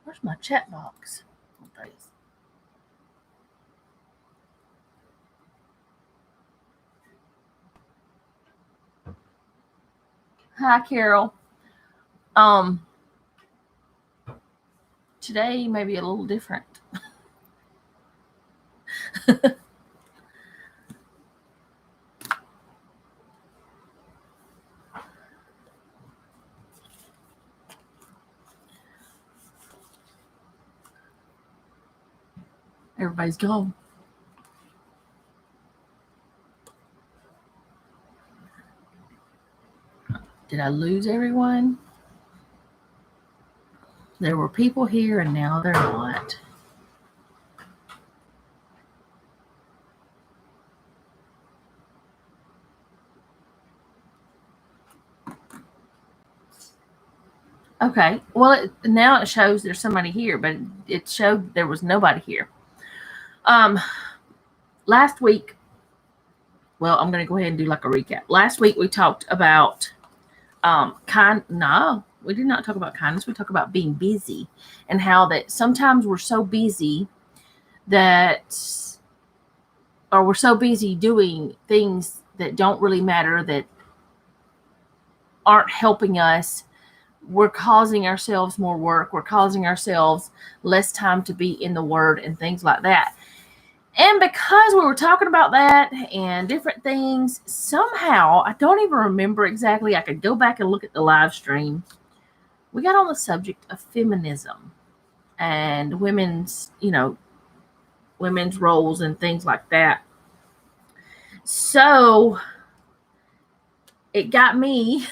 Where's my chat box? Oh, there it is. Hi, Carol. Today may be a little different. Everybody's gone. Did I lose everyone? There were people here and now they're not. Okay, well, now it shows there's somebody here, but it showed there was nobody here. Last week, well, I'm going to go ahead and do like a recap. Last week we talked about no, we did not talk about kindness. We talked about being busy and how that sometimes we're so busy we're so busy doing things that don't really matter, that aren't helping us. We're causing ourselves more work. We're causing ourselves less time to be in the Word and things like that. And because we were talking about that and different things, somehow, I don't even remember exactly. I could go back and look at the live stream. We got on the subject of feminism and women's roles and things like that. So it got me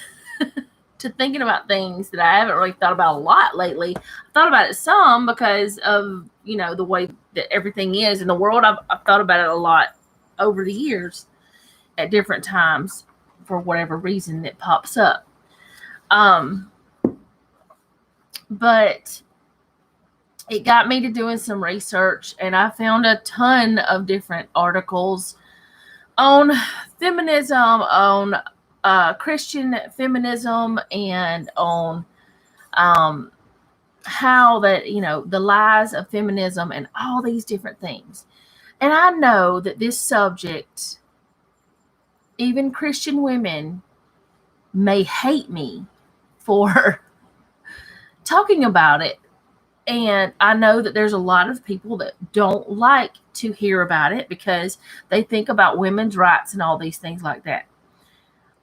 to thinking about things that I haven't really thought about a lot lately. I thought about it some because of, the way that everything is in the world. I've thought about it a lot over the years at different times for whatever reason it pops up. But it got me to doing some research, and I found a ton of different articles on feminism, on Christian feminism, and on how that, the lies of feminism and all these different things. And I know that this subject, even Christian women may hate me for talking about it. And I know that there's a lot of people that don't like to hear about it because they think about women's rights and all these things like that.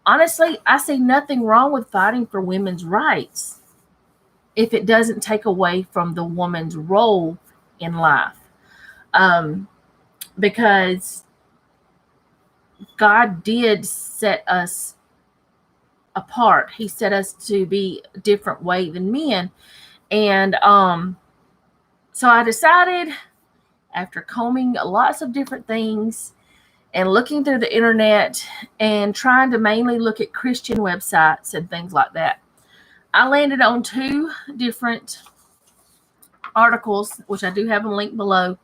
Honestly, I see nothing wrong with fighting for women's rights if it doesn't take away from the woman's role in life. Because God did set us apart. He set us to be a different way than men. And so I decided, after combing lots of different things and looking through the internet and trying to mainly look at Christian websites and things like that, I landed on two different articles, which I do have a link below,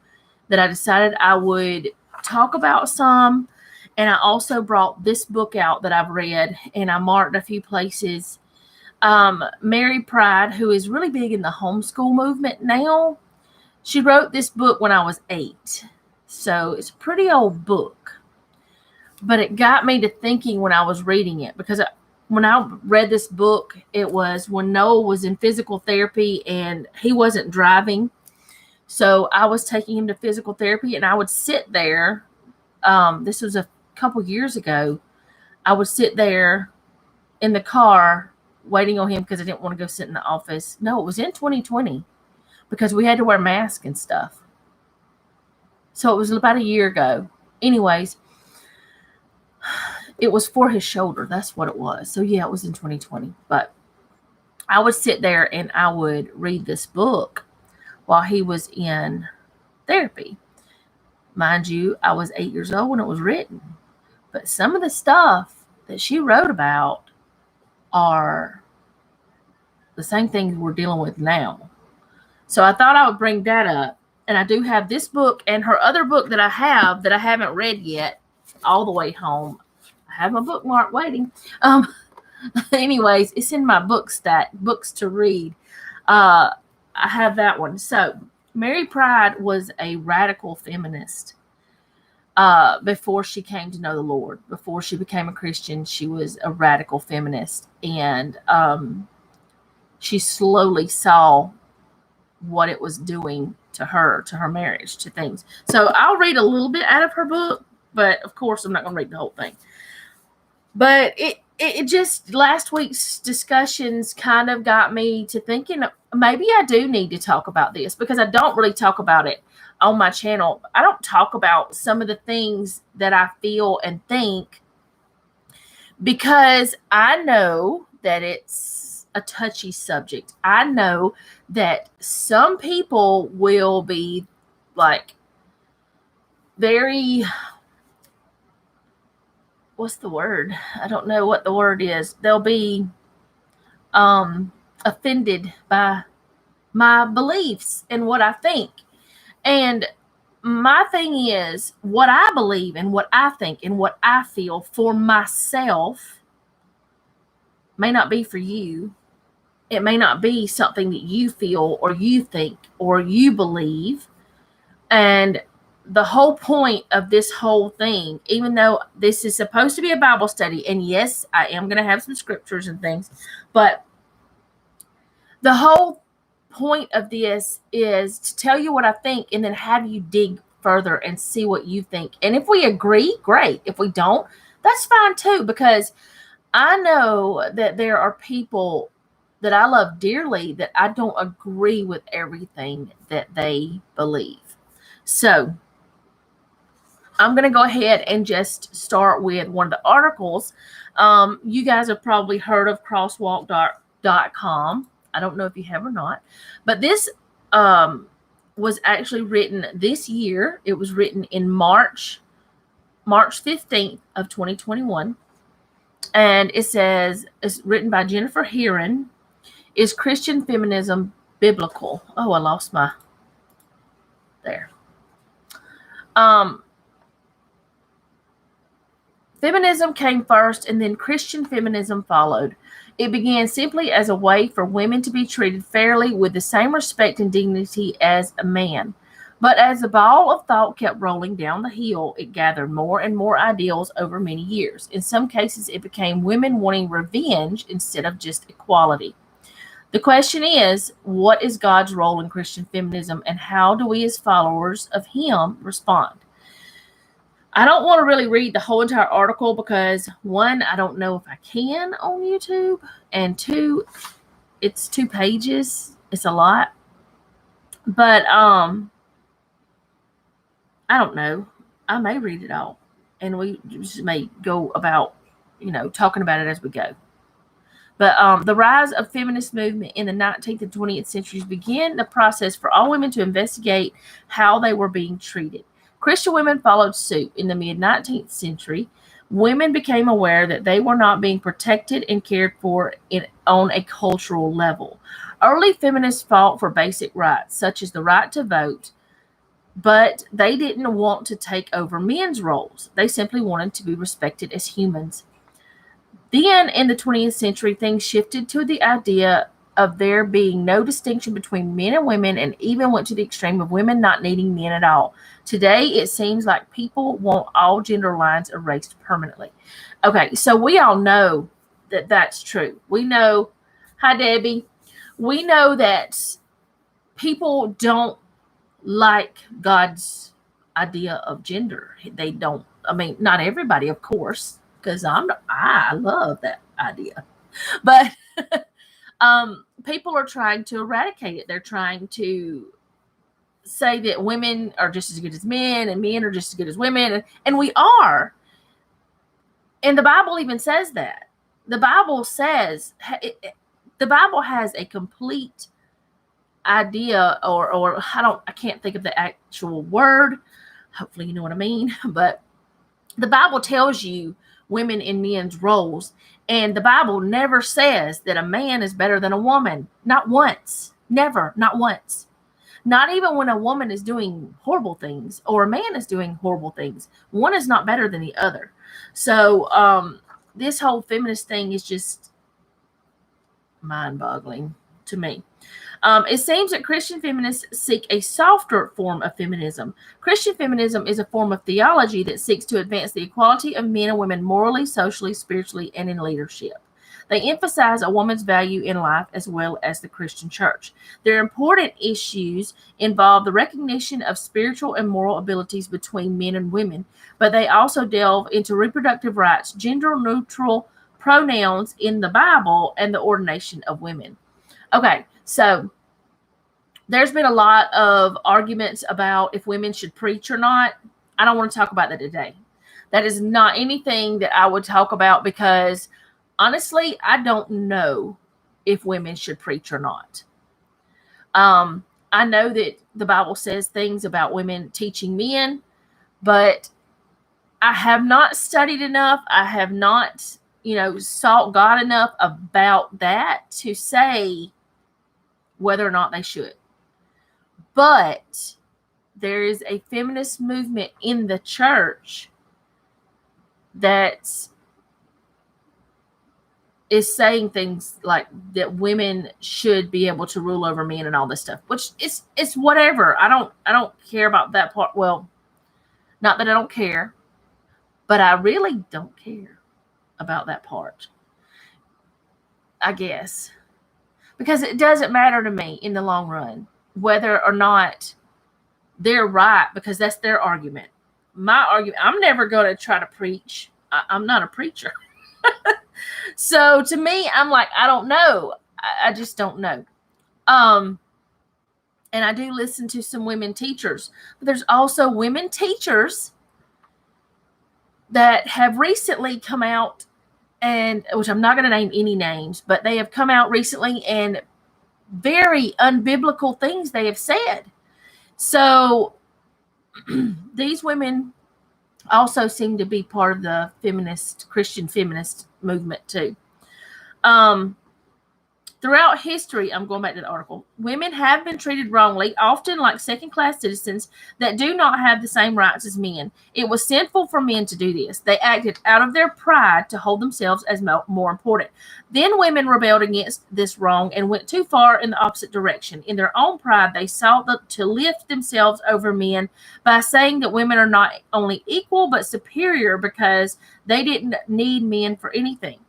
that I decided I would talk about some. And I also brought this book out that I've read, and I marked a few places. Mary Pride, who is really big in the homeschool movement now, she wrote this book when I was 8. So it's a pretty old book. But it got me to thinking when I was reading it, because when I read this book, it was when Noah was in physical therapy and he wasn't driving. So I was taking him to physical therapy, and I would sit there. This was a couple years ago. I would sit there in the car waiting on him because I didn't want to go sit in the office. No, it was in 2020 because we had to wear masks and stuff. So it was about a year ago. Anyways, it was for his shoulder. That's what it was. So yeah, it was in 2020. But I would sit there and I would read this book while he was in therapy. Mind you, I was 8 years old when it was written. But some of the stuff that she wrote about are the same things we're dealing with now. So I thought I would bring that up. And I do have this book and her other book that I have that I haven't read yet all the way home. I have my bookmark waiting. Anyways, it's in my book stack, books to read. I I have that one. So Mary Pride was a radical feminist. Before she came to know the Lord, before she became a Christian, she was a radical feminist, and she slowly saw what it was doing to her marriage, to things. So I'll read a little bit out of her book, but of course I'm not going to read the whole thing. But it just, last week's discussions kind of got me to thinking maybe I do need to talk about this, because I don't really talk about it on my channel. I don't talk about some of the things that I feel and think, because I know that it's a touchy subject. I know that some people will be like very, what's the word? I don't know what the word is. They'll be offended by my beliefs and what I think. And my thing is, what I believe and what I think and what I feel for myself may not be for you. It may not be something that you feel or you think or you believe. And the whole point of this whole thing, even though this is supposed to be a Bible study, and yes, I am going to have some scriptures and things, but the whole point of this is to tell you what I think and then have you dig further and see what you think. And if we agree, great. If we don't, that's fine too, because I know that there are people that I love dearly that I don't agree with everything that they believe. So I'm going to go ahead and just start with one of the articles. You guys have probably heard of crosswalk.com. I don't know if you have or not, but this was actually written this year. It was written in March 15th of 2021. And it says, it's written by Jennifer Heron. Is Christian feminism biblical? Oh, I lost my, there. Feminism came first, and then Christian feminism followed. It began simply as a way for women to be treated fairly with the same respect and dignity as a man. But as the ball of thought kept rolling down the hill, it gathered more and more ideals over many years. In some cases, it became women wanting revenge instead of just equality. The question is, what is God's role in Christian feminism, and how do we as followers of Him respond? I don't want to really read the whole entire article because, one, I don't know if I can on YouTube, and two, it's 2 pages. It's a lot. But I don't know. I may read it all, and we just may go about, talking about it as we go. But the rise of feminist movement in the 19th and 20th centuries began the process for all women to investigate how they were being treated. Christian women followed suit. In the mid-19th century, women became aware that they were not being protected and cared for on a cultural level. Early feminists fought for basic rights, such as the right to vote, but they didn't want to take over men's roles. They simply wanted to be respected as humans. Then, in the 20th century, things shifted to the idea of there being no distinction between men and women, and even went to the extreme of women not needing men at all. Today, it seems like people want all gender lines erased permanently. Okay, so we all know that that's true. We know, hi Debbie, we know that people don't like God's idea of gender. They don't, not everybody, of course, because I love that idea. But people are trying to eradicate it. They're trying to say that women are just as good as men and men are just as good as women. And we are. And the Bible even says that. The Bible says, the Bible has a complete idea, or I can't think of the actual word. Hopefully you know what I mean. But the Bible tells you women and men's roles. And the Bible never says that a man is better than a woman. Not once. Never. Not once. Not even when a woman is doing horrible things or a man is doing horrible things. One is not better than the other. So this whole feminist thing is just mind-boggling to me. It seems that Christian feminists seek a softer form of feminism. Christian feminism is a form of theology that seeks to advance the equality of men and women morally, socially, spiritually, and in leadership. They emphasize a woman's value in life as well as the Christian church. Their important issues involve the recognition of spiritual and moral abilities between men and women, but they also delve into reproductive rights, gender-neutral pronouns in the Bible, and the ordination of women. Okay, so there's been a lot of arguments about if women should preach or not. I don't want to talk about that today. That is not anything that I would talk about because, honestly, I don't know if women should preach or not. I know that the Bible says things about women teaching men, but I have not studied enough. I have not, sought God enough about that to say whether or not they should. But there is a feminist movement in the church that is saying things like that women should be able to rule over men and all this stuff, which it's whatever. I don't care about that part. Well, not that I don't care, but I really don't care about that part, I guess, because it doesn't matter to me in the long run whether or not they're right, because that's their argument. My argument, I'm never going to try to preach. I'm not a preacher. So to me, I'm like, I don't know. I just don't know. And I do listen to some women teachers, but there's also women teachers that have recently come out, and which I'm not going to name any names, but they have come out recently and very unbiblical things they have said. So these women also seem to be part of the Christian feminist movement too. Throughout history, I'm going back to the article, women have been treated wrongly, often like second-class citizens that do not have the same rights as men. It was sinful for men to do this. They acted out of their pride to hold themselves as more important. Then women rebelled against this wrong and went too far in the opposite direction. In their own pride, they sought to lift themselves over men by saying that women are not only equal but superior because they didn't need men for anything.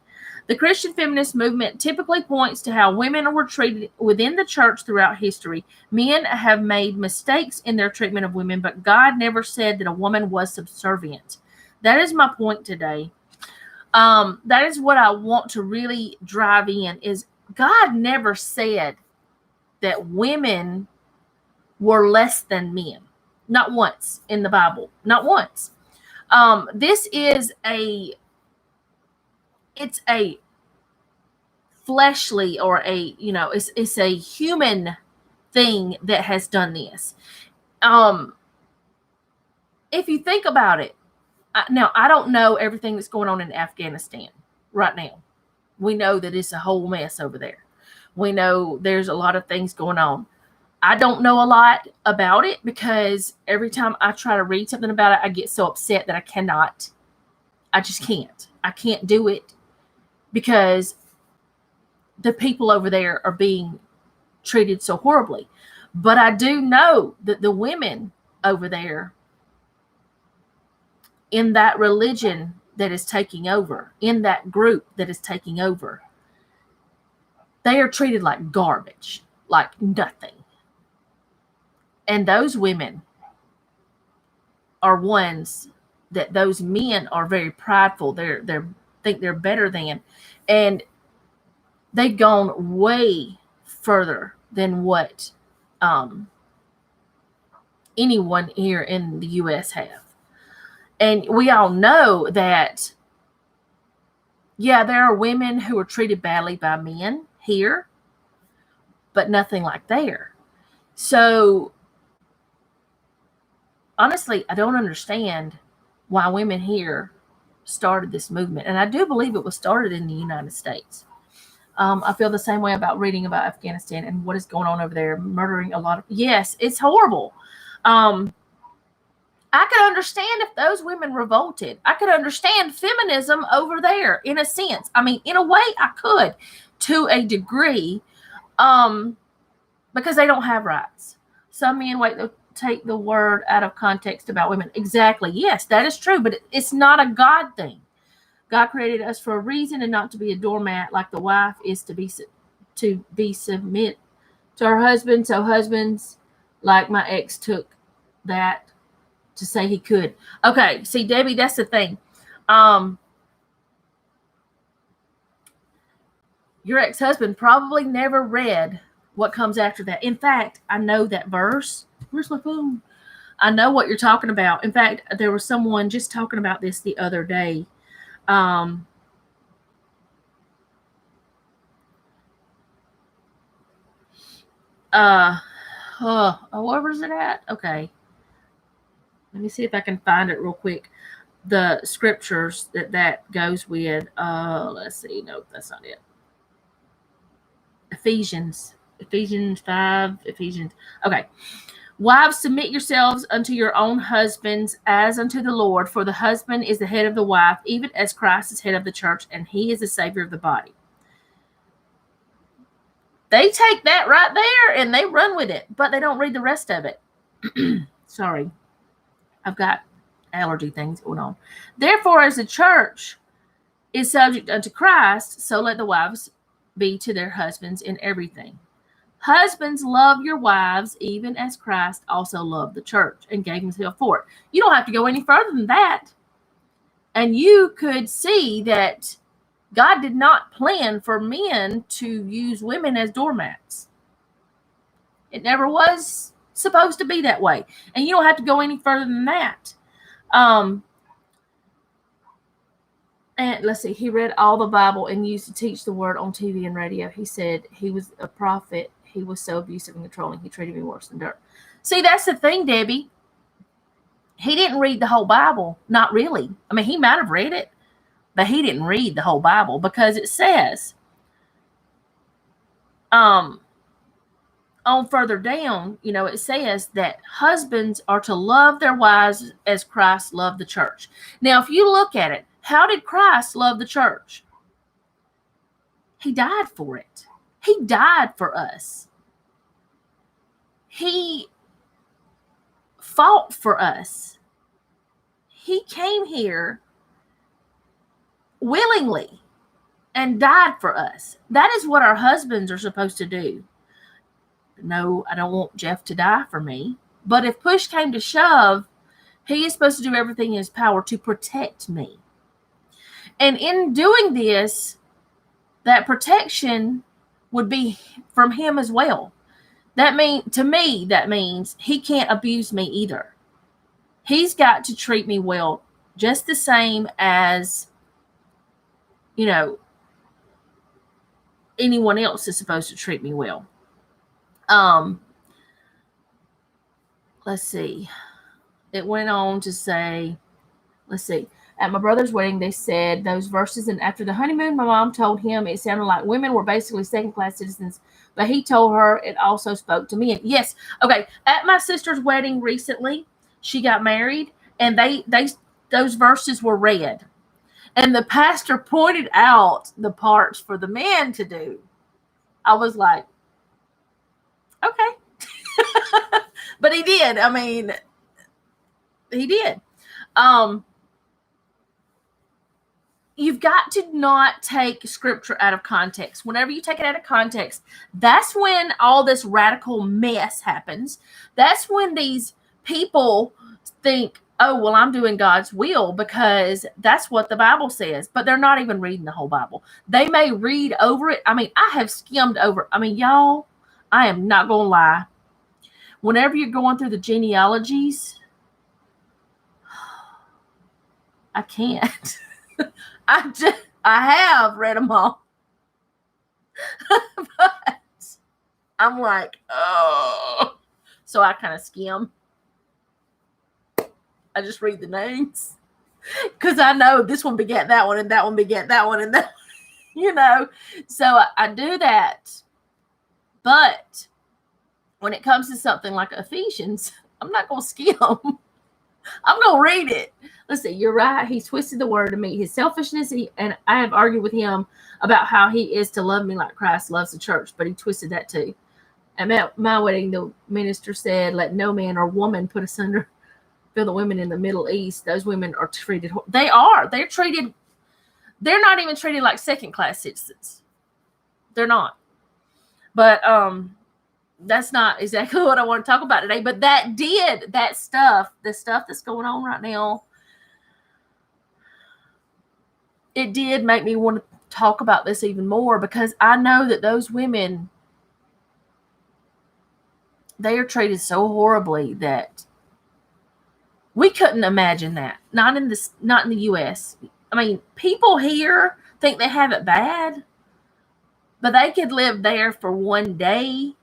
The Christian feminist movement typically points to how women were treated within the church throughout history. Men have made mistakes in their treatment of women, but God never said that a woman was subservient. That is my point today. That is what I want to really drive in, is God never said that women were less than men. Not once in the Bible. Not once. This is it's a fleshly or it's a human thing that has done this. If you think about it, now I don't know everything that's going on in Afghanistan right now. We know that it's a whole mess over there. We know there's a lot of things going on. I don't know a lot about it because every time I try to read something about it, I get so upset that I just can't. I can't do it because the people over there are being treated so horribly. But I do know that the women over there in that religion that is taking over, in that group that is taking over, they are treated like garbage, like nothing. And those women are ones that those men are very prideful. They think they're better than, and they've gone way further than what anyone here in the U.S. have. And we all know that, yeah, there are women who are treated badly by men here, but nothing like there. So, honestly, I don't understand why women here started this movement. And I do believe it was started in the United States. I feel the same way about reading about Afghanistan and what is going on over there, murdering a lot of, yes, it's horrible. I could understand if those women revolted. I could understand feminism over there in a sense. I mean, in a way I could, to a degree. Because they don't have rights. Some men take the word out of context about women. Exactly. Yes, that is true, but it's not a God thing. God created us for a reason and not to be a doormat like the wife is to be submit to her husband. So husbands, like my ex took that to say he could. Okay, see, Debbie, that's the thing. Your ex-husband probably never read what comes after that. In fact, I know that verse. Where's my phone? I know what you're talking about. In fact, there was someone just talking about this the other day. Where was it at? Okay. Let me see if I can find it real quick. The scriptures that goes with. Let's see. Nope, that's not it. Ephesians 5. Okay. Wives, submit yourselves unto your own husbands as unto the Lord, for the husband is the head of the wife, even as Christ is head of the church, and he is the Savior of the body. They take that right there and they run with it, but they don't read the rest of it. Sorry. I've got allergy things going on. Therefore, as the church is subject unto Christ, so let the wives be to their husbands in everything. Husbands, love your wives, even as Christ also loved the church and gave himself for it. You don't have to go any further than that. And you could see that God did not plan for men to use women as doormats. It never was supposed to be that way. And you don't have to go any further than that. And let's see, he read all the Bible and used to teach the word on TV and radio. He said he was a prophet. He was so abusive and controlling. He treated me worse than dirt. See, that's the thing, Debbie. He didn't read the whole Bible. Not really. I mean, he might have read it, but he didn't read the whole Bible because it says, on further down, it says that husbands are to love their wives as Christ loved the church. Now, if you look at it, how did Christ love the church? He died for it. He died for us. He fought for us. He came here willingly and died for us. That is what our husbands are supposed to do. No, I don't want Jeff to die for me. But if push came to shove, he is supposed to do everything in his power to protect me. And in doing this, that protection would be from him as well. That means he can't abuse me either. He's got to treat me well, just the same as, anyone else is supposed to treat me well. Let's see. It went on to say, at my brother's wedding, they said those verses, and after the honeymoon, my mom told him it sounded like women were basically second-class citizens, but he told her it also spoke to men. Yes. Okay. At my sister's wedding recently, she got married, and those verses were read, and the pastor pointed out the parts for the men to do. I was like, okay. But he did. I mean, he did. You've got to not take scripture out of context. Whenever you take it out of context, that's when all this radical mess happens. That's when these people think, oh, well, I'm doing God's will because that's what the Bible says. But they're not even reading the whole Bible. They may read over it. I mean, I have skimmed over. I mean, y'all, I am not going to lie. Whenever you're going through the genealogies, I can't. I have read them all. But I'm like, oh. So I kind of skim. I just read the names. Because I know this one begat that one, and that one begat that one, and that one, So I do that. But when it comes to something like Ephesians, I'm not going to skim. I'm going to read it. Let's see. You're right. He's twisted the word to meet his selfishness. And I have argued with him about how he is to love me like Christ loves the church, but he twisted that too. At my wedding, the minister said, let no man or woman put asunder. Feel the women in the Middle East. Those women are treated. They are. They're treated. They're not even treated like second-class citizens. They're not. But that's not exactly what I want to talk about today. But the stuff that's going on right now, it did make me want to talk about this even more, because I know that those women, they are treated so horribly that we couldn't imagine that. Not in the U.S. I mean, people here think they have it bad, but they could live there for one day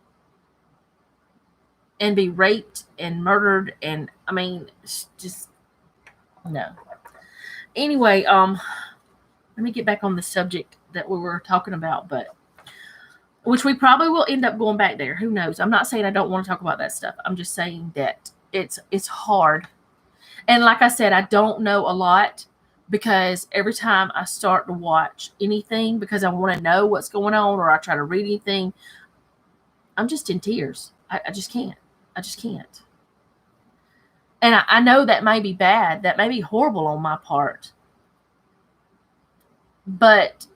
and be raped and murdered. And I mean, just no. Anyway, let me get back on the subject that we were talking about, but which we probably will end up going back there. Who knows? I'm not saying I don't want to talk about that stuff. I'm just saying that it's hard. And like I said, I don't know a lot, because every time I start to watch anything because I want to know what's going on, or I try to read anything, I'm just in tears. I just can't. I just can't. And I know that may be bad. That may be horrible on my part. But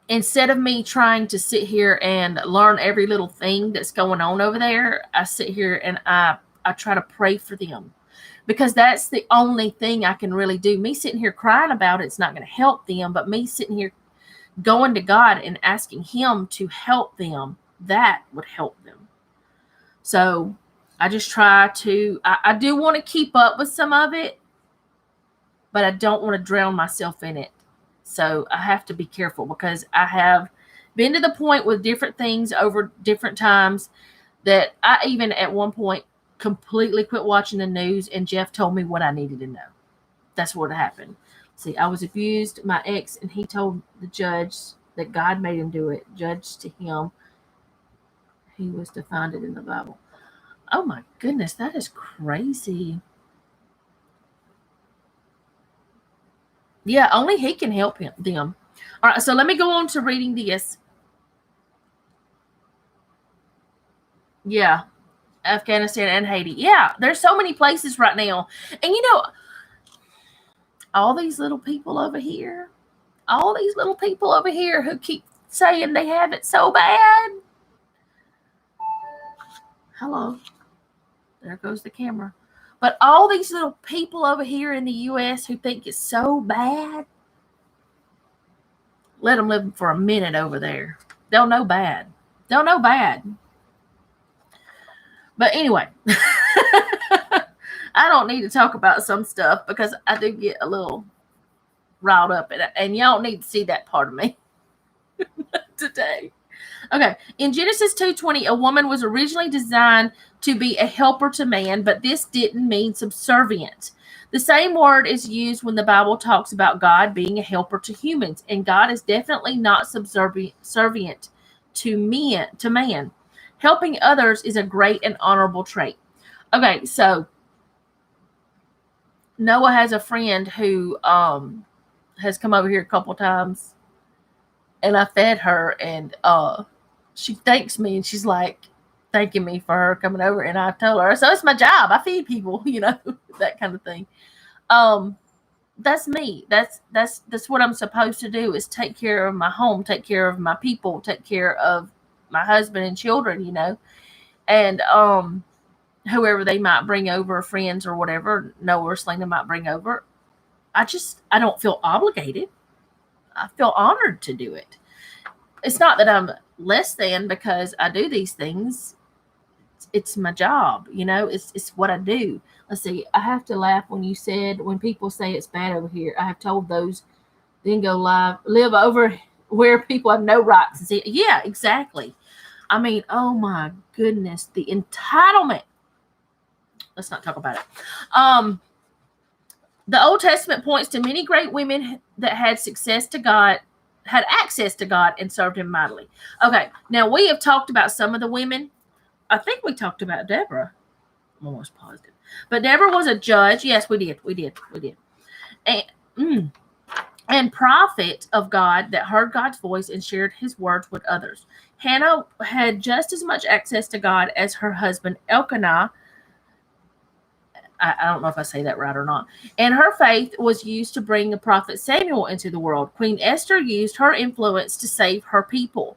instead of me trying to sit here and learn every little thing that's going on over there, I sit here and I try to pray for them, because that's the only thing I can really do. Me sitting here crying about it's not going to help them, but me sitting here going to God and asking him to help them, that would help them. So I just try to, I do want to keep up with some of it, but I don't want to drown myself in it. So I have to be careful, because I have been to the point with different things over different times that I even at one point completely quit watching the news, and Jeff told me what I needed to know. That's what happened. See, I was abused, my ex, and he told the judge that God made him do it. Judge to him, he was to find it in the Bible. Oh my goodness, that is crazy. Yeah, only he can help them. All right, so let me go on to reading this. Yeah, Afghanistan and Haiti. Yeah, there's so many places right now. And all these little people over here, who keep saying they have it so bad. Hello. There goes the camera. But all these little people over here in the U.S. who think it's so bad, let them live for a minute over there. They'll know bad. But anyway, I don't need to talk about some stuff, because I do get a little riled up, and y'all need to see that part of me today. Okay, in Genesis 2:20, a woman was originally designed to be a helper to man, but this didn't mean subservient. The same word is used when the Bible talks about God being a helper to humans, and God is definitely not subservient to man. Helping others is a great and honorable trait. Okay, so Noah has a friend who has come over here a couple times, and I fed her, and she thanks me, and she's like thanking me for her coming over, and I told her, so it's my job. I feed people, that kind of thing. That's me. That's what I'm supposed to do, is take care of my home, take care of my people, take care of my husband and children, and whoever they might bring over, friends or whatever, Noah or Selena might bring over. I don't feel obligated. I feel honored to do it. It's not that I'm less than because I do these things. It's my job, it's what I do. Let's see, I have to laugh when people say it's bad over here. I have told those then go live over where people have no rights to see. Yeah, exactly. I mean, oh my goodness, the entitlement. Let's not talk about it. The Old Testament points to many great women that had access to God, and served him mightily. Okay, now we have talked about some of the women. I think we talked about Deborah. I'm almost positive. But Deborah was a judge. Yes, we did. And, and prophet of God that heard God's voice and shared his words with others. Hannah had just as much access to God as her husband Elkanah. I don't know if I say that right or not. And her faith was used to bring the prophet Samuel into the world. Queen Esther used her influence to save her people.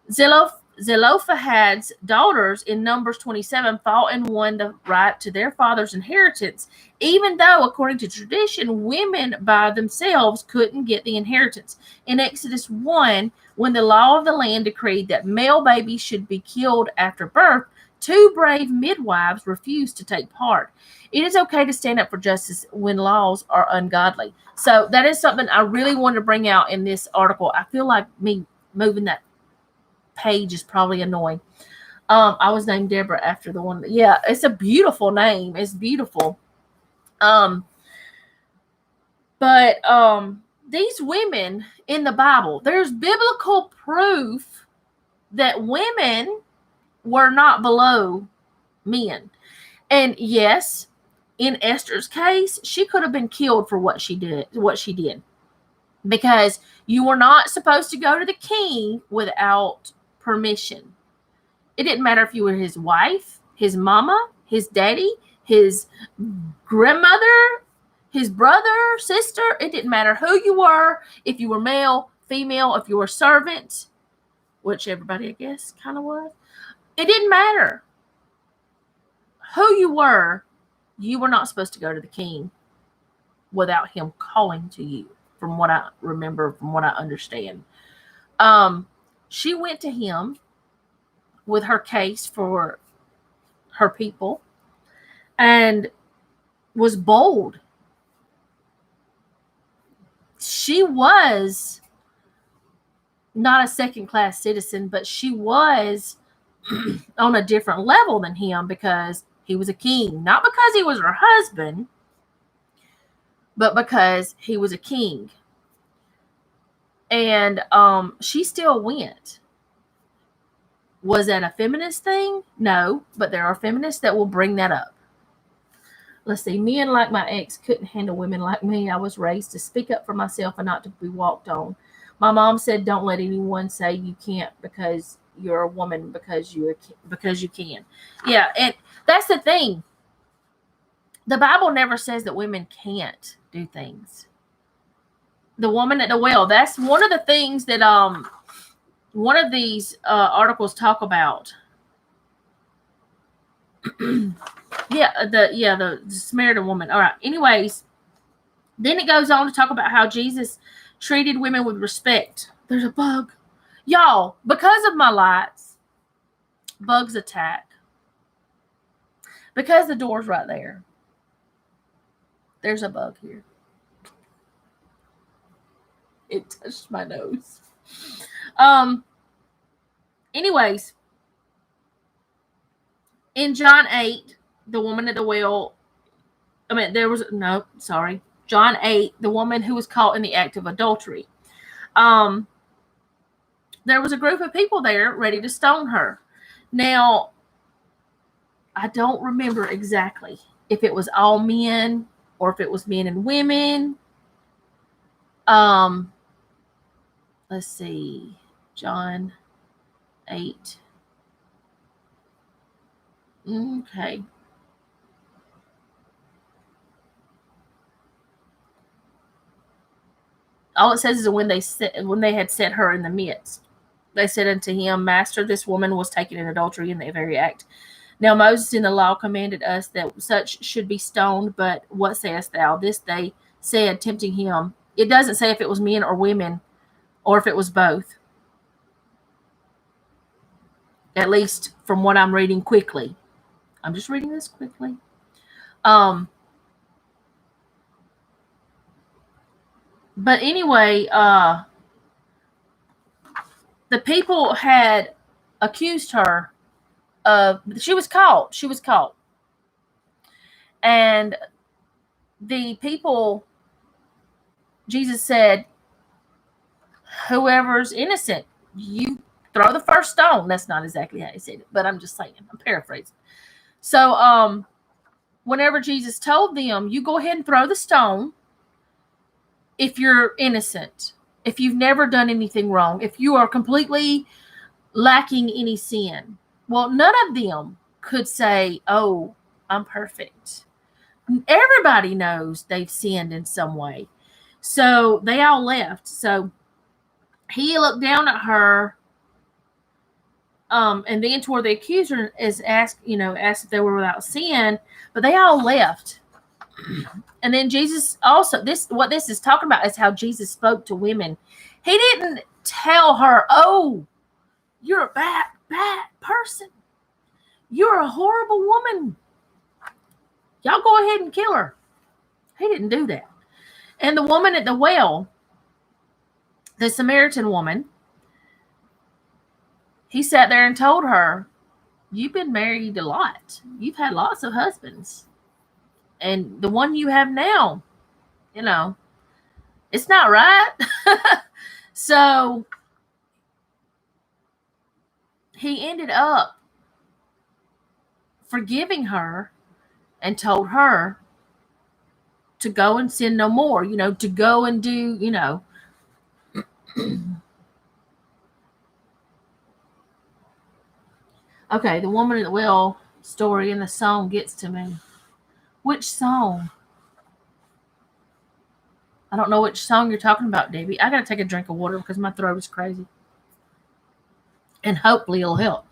Zelophehad's daughters in Numbers 27 fought and won the right to their father's inheritance, even though, according to tradition, women by themselves couldn't get the inheritance. In Exodus 1, when the law of the land decreed that male babies should be killed after birth, 2 brave midwives refused to take part. It is okay to stand up for justice when laws are ungodly. So that is something I really wanted to bring out in this article. I feel like me moving that page is probably annoying. I was named Deborah after the one. Yeah, it's a beautiful name. It's beautiful. But these women in the Bible, there's biblical proof that women were not below men. And yes, in Esther's case, she could have been killed for what she did, because you were not supposed to go to the king without permission. It didn't matter if you were his wife, his mama, his daddy, his grandmother, his brother, sister. It didn't matter who you were, if you were male, female, if you were a servant, which everybody, I guess, kind of was. It didn't matter who you were not supposed to go to the king without him calling to you, from what I remember, from what I understand. She went to him with her case for her people and was bold. She was not a second-class citizen, but she was on a different level than him because he was a king. Not because he was her husband, but because he was a king. And she still went. Was that a feminist thing? No, but there are feminists that will bring that up. Let's see. Men like my ex couldn't handle women like me. I was raised to speak up for myself and not to be walked on. My mom said, "Don't let anyone say you can't because you're a woman because you can." Yeah, and that's the thing. The Bible never says that women can't do things. The woman at the well. That's one of the things that one of these articles talk about. the Samaritan woman. All right. Anyways, then it goes on to talk about how Jesus treated women with respect. There's a bug. Y'all, because of my lights, bugs attack. Because the door's right there. There's a bug here. It touched my nose. Anyways, in John 8, the woman at the well, John 8, the woman who was caught in the act of adultery. There was a group of people there ready to stone her. Now, I don't remember exactly if it was all men or if it was men and women. Let's see. John 8. Okay. All it says is when they had set her in the midst, they said unto him, Master, this woman was taken in adultery in the very act. Now Moses in the law commanded us that such should be stoned, but what sayest thou? This they said, tempting him. It doesn't say if it was men or women, or if it was both. At least from what I'm reading quickly. I'm just reading this quickly. But anyway, the people had accused her of, she was caught. And the people, Jesus said, whoever's innocent, you throw the first stone. That's not exactly how he said it, but I'm just saying, I'm paraphrasing. So whenever Jesus told them, you go ahead and throw the stone if you're innocent, if you've never done anything wrong, if you are completely lacking any sin. Well, none of them could say, oh, I'm perfect. Everybody knows they've sinned in some way. So they all left. So he looked down at her, and then toward the accuser, is asked if they were without sin, but they all left. And then Jesus also, what this is talking about is how Jesus spoke to women. He didn't tell her, oh, you're a bad person. You're a horrible woman. Y'all go ahead and kill her. He didn't do that. And the woman at the well, the Samaritan woman, he sat there and told her, you've been married a lot. You've had lots of husbands. And the one you have now, it's not right. So he ended up forgiving her and told her to go and sin no more, to go and do, Okay, the woman at the well story in the song gets to me. Which song? I don't know which song you're talking about, Debbie. I got to take a drink of water because my throat is crazy. And hopefully it'll help.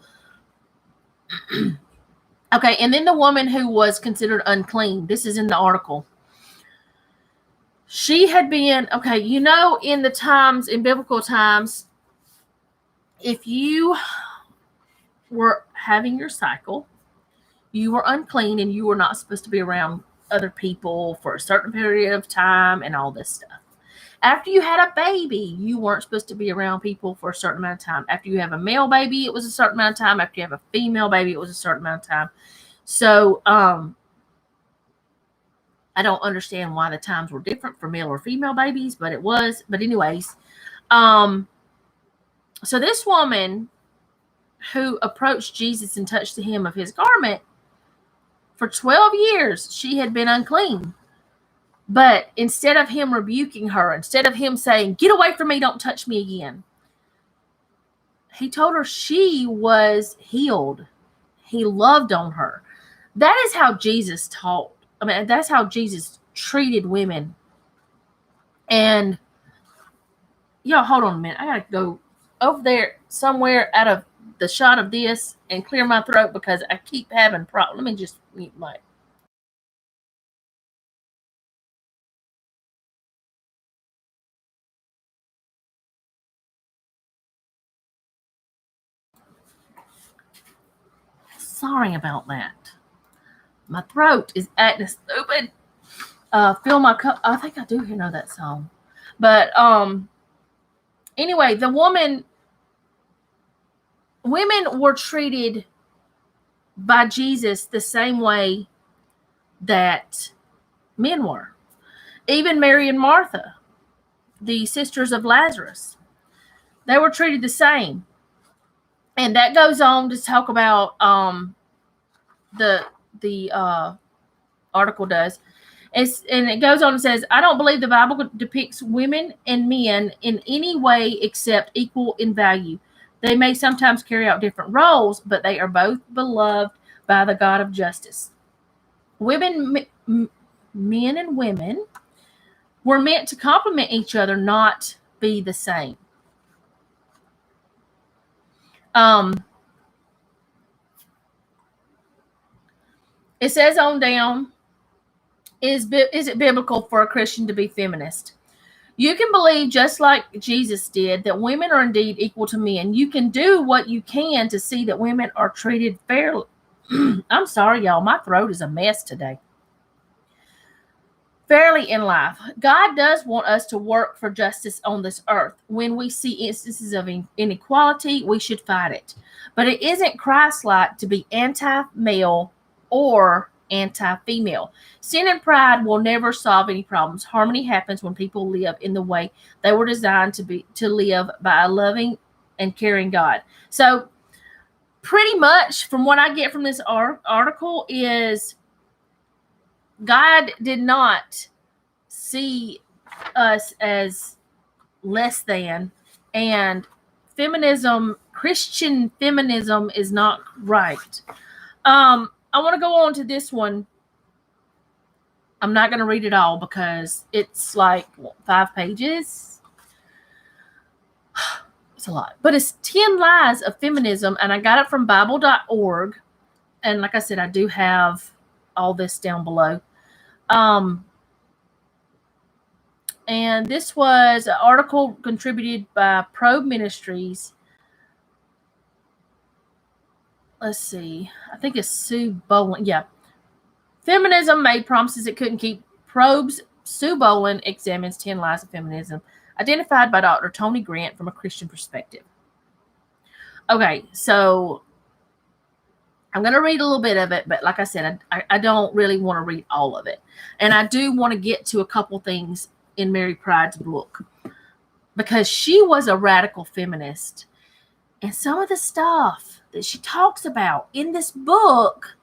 Okay, and then the woman who was considered unclean. This is in the article. She had been, in the times, in biblical times, if you were having your cycle, you were unclean and you were not supposed to be around other people for a certain period of time and all this stuff. After you had a baby, you weren't supposed to be around people for a certain amount of time. After you have a male baby, it was a certain amount of time. After you have a female baby, it was a certain amount of time. So, I don't understand why the times were different for male or female babies, but it was. But anyways, so this woman who approached Jesus and touched the hem of his garment, for 12 years, she had been unclean. But instead of him rebuking her, instead of him saying, get away from me, don't touch me again, he told her she was healed. He loved on her. That is how Jesus taught. That's how Jesus treated women. And, hold on a minute. I got to go over there somewhere out of the shot of this and clear my throat because I keep having problems. Let me just mute my... Sorry about that. My throat is acting stupid. Fill my cup. I think I do know that song. But anyway, women were treated by Jesus the same way that men were. Even Mary and Martha, the sisters of Lazarus, they were treated the same. And that goes on to talk about the article does. And it goes on and says, I don't believe the Bible depicts women and men in any way except equal in value. They may sometimes carry out different roles, but they are both beloved by the God of justice. Men and women were meant to complement each other, not be the same. It says on down, is it biblical for a Christian to be feminist? You can believe, just like Jesus did, that women are indeed equal to men. You can do what you can to see that women are treated fairly. I'm sorry, y'all. My throat is a mess today. Fairly in life. God does want us to work for justice on this earth. When we see instances of inequality, we should fight it. But it isn't Christ-like to be anti-male or anti-female. Sin and pride will never solve any problems. Harmony happens when people live in the way they were designed to live, by a loving and caring God. So pretty much from what I get from this article is God did not see us as less than, and feminism, Christian feminism, is not right. I want to go on to this one. I'm not going to read it all because it's like 5 pages. It's a lot, but it's 10 Lies of Feminism, and I got it from Bible.org. And like I said, I do have all this down below. And this was an article contributed by Probe Ministries. Let's see. I think it's Sue Boland. Yeah. Feminism made promises it couldn't keep. Probe's Sue Boland examines 10 Lies of Feminism, identified by Dr. Tony Grant from a Christian perspective. Okay, so I'm going to read a little bit of it, but like I said, I don't really want to read all of it. And I do want to get to a couple things in Mary Pride's book, because she was a radical feminist. And some of the stuff that she talks about in this book,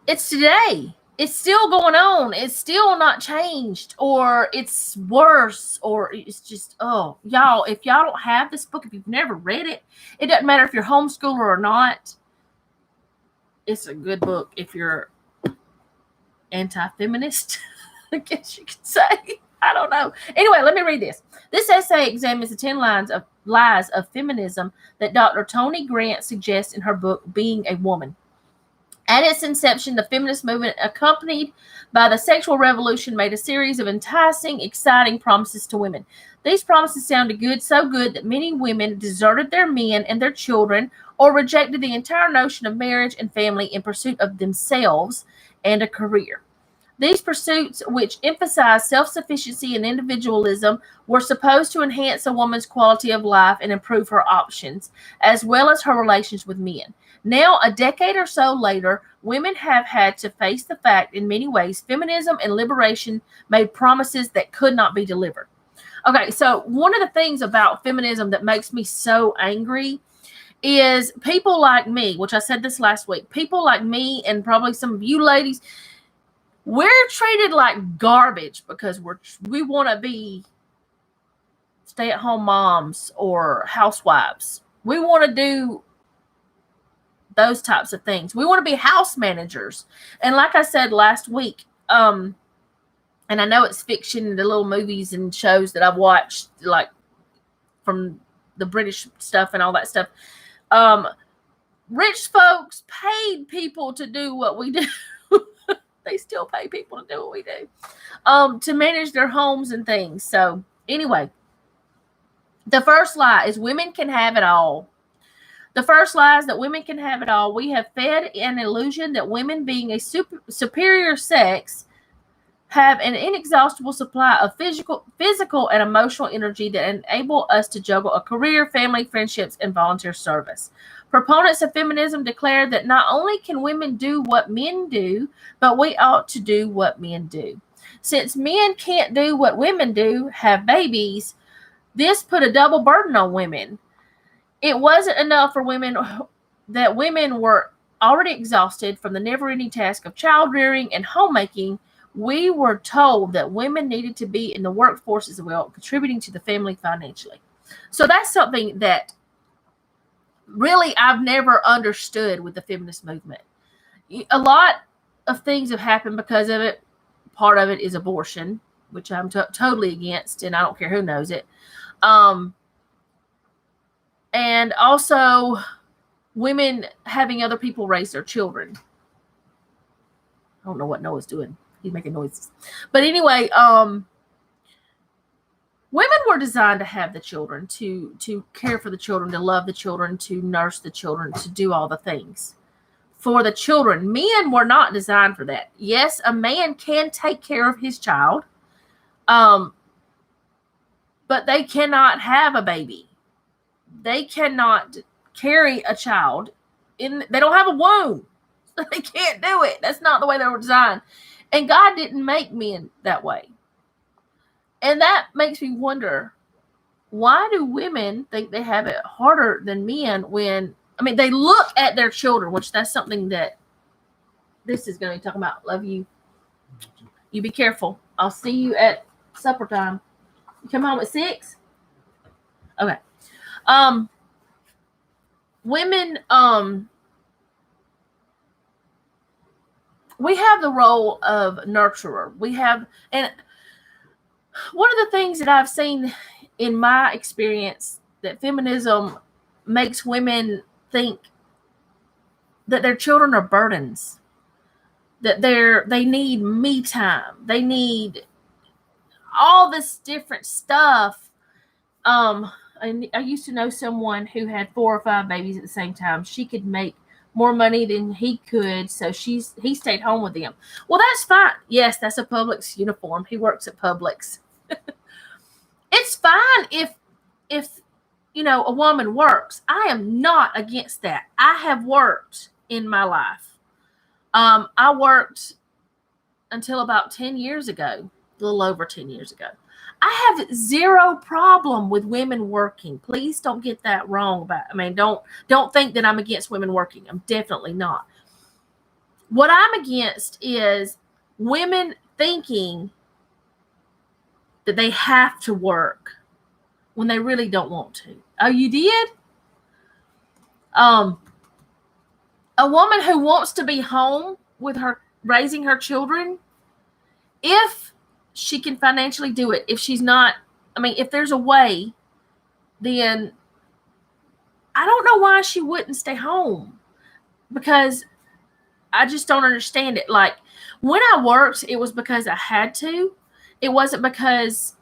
it's today. It's still going on. It's still not changed, or it's worse, or it's just, oh, y'all, if y'all don't have this book, if you've never read it, it doesn't matter if you're homeschooler or not. It's a good book if you're anti-feminist, I guess you could say. I don't know. Anyway, let me read this. This essay examines the 10 lies of feminism that Dr. Tony Grant suggests in her book, Being a Woman. At its inception, the feminist movement, accompanied by the sexual revolution, made a series of enticing, exciting promises to women. These promises sounded good, so good that many women deserted their men and their children, or rejected the entire notion of marriage and family in pursuit of themselves and a career. These pursuits, which emphasized self-sufficiency and individualism, were supposed to enhance a woman's quality of life and improve her options, as well as her relations with men. Now, a decade or so later, women have had to face the fact, in many ways, feminism and liberation made promises that could not be delivered. Okay, so one of the things about feminism that makes me so angry is people like me, which I said this last week, people like me and probably some of you ladies, we're treated like garbage because we want to be stay-at-home moms or housewives. We want to do those types of things. We want to be house managers. And like I said last week, and I know it's fiction, the little movies and shows that I've watched, like from the British stuff and all that stuff. Rich folks paid people to do what we do. They still pay people to do what we do, to manage their homes and things. So anyway, the first lie is women can have it all. The first lie is that women can have it all. We have fed an illusion that women, being a superior sex, have an inexhaustible supply of physical and emotional energy that enable us to juggle a career, family, friendships, and volunteer service. Proponents of feminism declare that not only can women do what men do, but we ought to do what men do. Since men can't do what women do, have babies, this put a double burden on women. It wasn't enough for women that women were already exhausted from the never-ending task of child rearing and homemaking. We were told that women needed to be in the workforce as well, contributing to the family financially. So that's something that really I've never understood with the feminist movement. A lot of things have happened because of it. Part of it is abortion, which I'm totally against, and I don't care who knows it. And also women having other people raise their children. I don't know what Noah's doing. He's making noises. But anyway, women were designed to have the children, to care for the children, to love the children, to nurse the children, to do all the things for the children. Men were not designed for that. Yes, a man can take care of his child, but they cannot have a baby. They cannot carry a child. They don't have a womb. They can't do it. That's not the way they were designed. And God didn't make men that way. And that makes me wonder, why do women think they have it harder than men when, I mean, they look at their children, which that's something that this is going to be talking about. Love you. You be careful. I'll see you at supper time. You come home at 6? Okay. Women, we have the role of nurturer. We have, and one of the things that I've seen in my experience that feminism makes women think that their children are burdens, that they need me time, they need all this different stuff. And I used to know someone who had 4 or 5 babies at the same time. She could make more money than he could, so he stayed home with them. Well, that's fine. Yes, that's a Publix uniform. He works at Publix. It's fine if a woman works. I am not against that. I have worked in my life. I worked until about 10 years ago, a little over 10 years ago. I have zero problem with women working. Please don't get that wrong. Don't think that I'm against women working. I'm definitely not. What I'm against is women thinking that they have to work when they really don't want to. Oh, you did? A woman who wants to be home with her, raising her children, if she can financially do it, if she's not, if there's a way, then I don't know why she wouldn't stay home, because I just don't understand it. Like, when I worked, it was because I had to. It wasn't because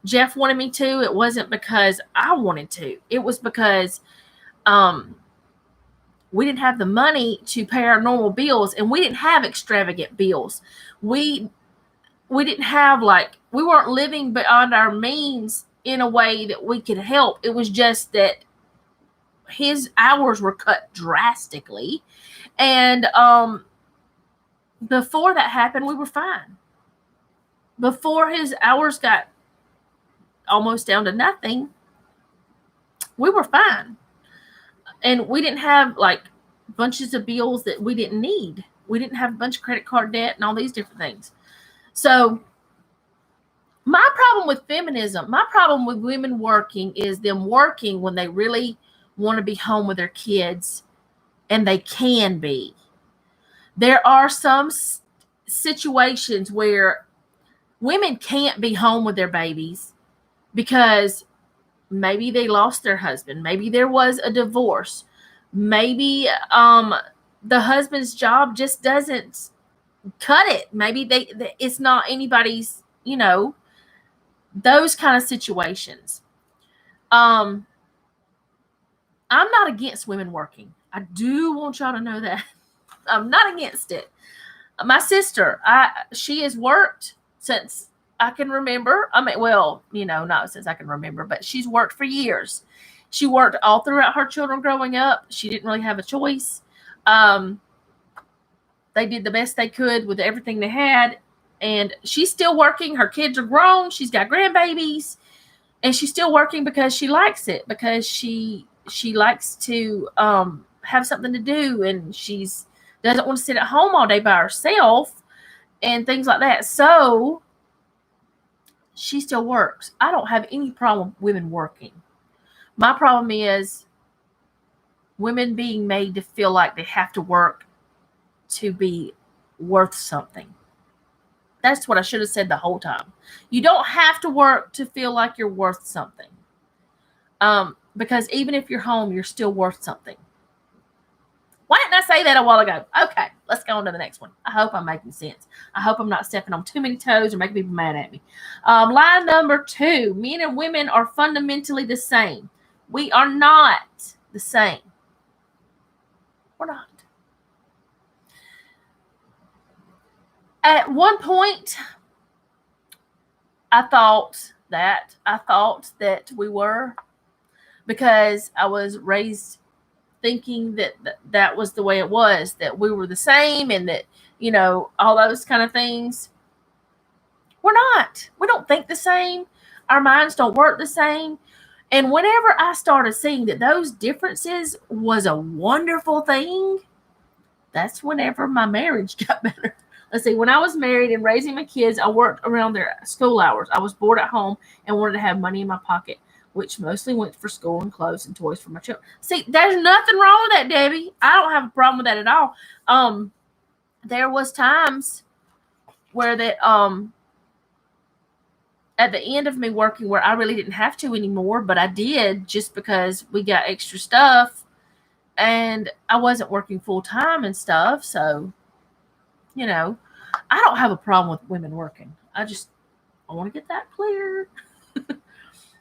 Jeff wanted me to. It wasn't because I wanted to. It was because we didn't have the money to pay our normal bills, and we didn't have extravagant bills. We didn't have, we weren't living beyond our means in a way that we could help. It was just that his hours were cut drastically. And before that happened, we were fine. Before his hours got almost down to nothing, we were fine. And we didn't have bunches of bills that we didn't need. We didn't have a bunch of credit card debt and all these different things. So my problem with feminism, my problem with women working, is them working when they really want to be home with their kids, and they can be. There are some situations where women can't be home with their babies because maybe they lost their husband. Maybe there was a divorce. Maybe the husband's job just doesn't cut it. Maybe it's not anybody's, those kind of situations. I'm not against women working. I do want y'all to know that. I'm not against it. My sister, she has worked since I can remember. Not since I can remember, but she's worked for years. She worked all throughout her children growing up. She didn't really have a choice. They did the best they could with everything they had, and she's still working. Her kids are grown. She's got grandbabies, and she's still working because she likes it, because she likes to have something to do, and doesn't want to sit at home all day by herself and things like that. So she still works. I don't have any problem with women working. My problem is women being made to feel like they have to work to be worth something. That's what I should have said the whole time. You don't have to work to feel like you're worth something. Because even if you're home, you're still worth something. Why didn't I say that a while ago? Okay, let's go on to the next one. I hope I'm making sense. I hope I'm not stepping on too many toes or making people mad at me. Line number 2, men and women are fundamentally the same. We are not the same. We're not. At one point, I thought that we were, because I was raised thinking that was the way it was, that we were the same, and that, all those kind of things. We're not. We don't think the same. our minds don't work the same. And whenever I started seeing that those differences was a wonderful thing, that's whenever my marriage got better. Let's see, when I was married and raising my kids, I worked around their school hours. I was bored at home and wanted to have money in my pocket, which mostly went for school and clothes and toys for my children. See, there's nothing wrong with that, Debbie. I don't have a problem with that at all. There was times where that at the end of me working where I really didn't have to anymore, but I did just because we got extra stuff and I wasn't working full time and stuff. So, you know, I don't have a problem with women working. I want to get that clear.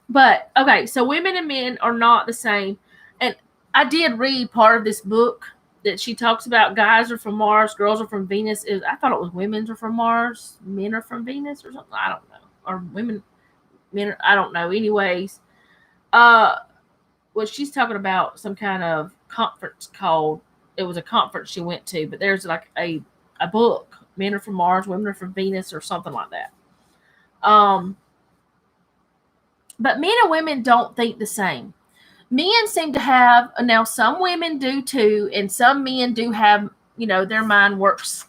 But okay, so women and men are not the same. And I did read part of this book that she talks about. Guys are from Mars, girls are from Venus. I thought it was women are from Mars, men are from Venus or something. I don't know. Or women, men, I don't know. Anyways, well, she's talking about some kind of conference it was a conference she went to, but there's like a book, Men Are From Mars, Women Are From Venus, or something like that. But men and women don't think the same. Men seem to have, now some women do too, and some men do have, their mind works.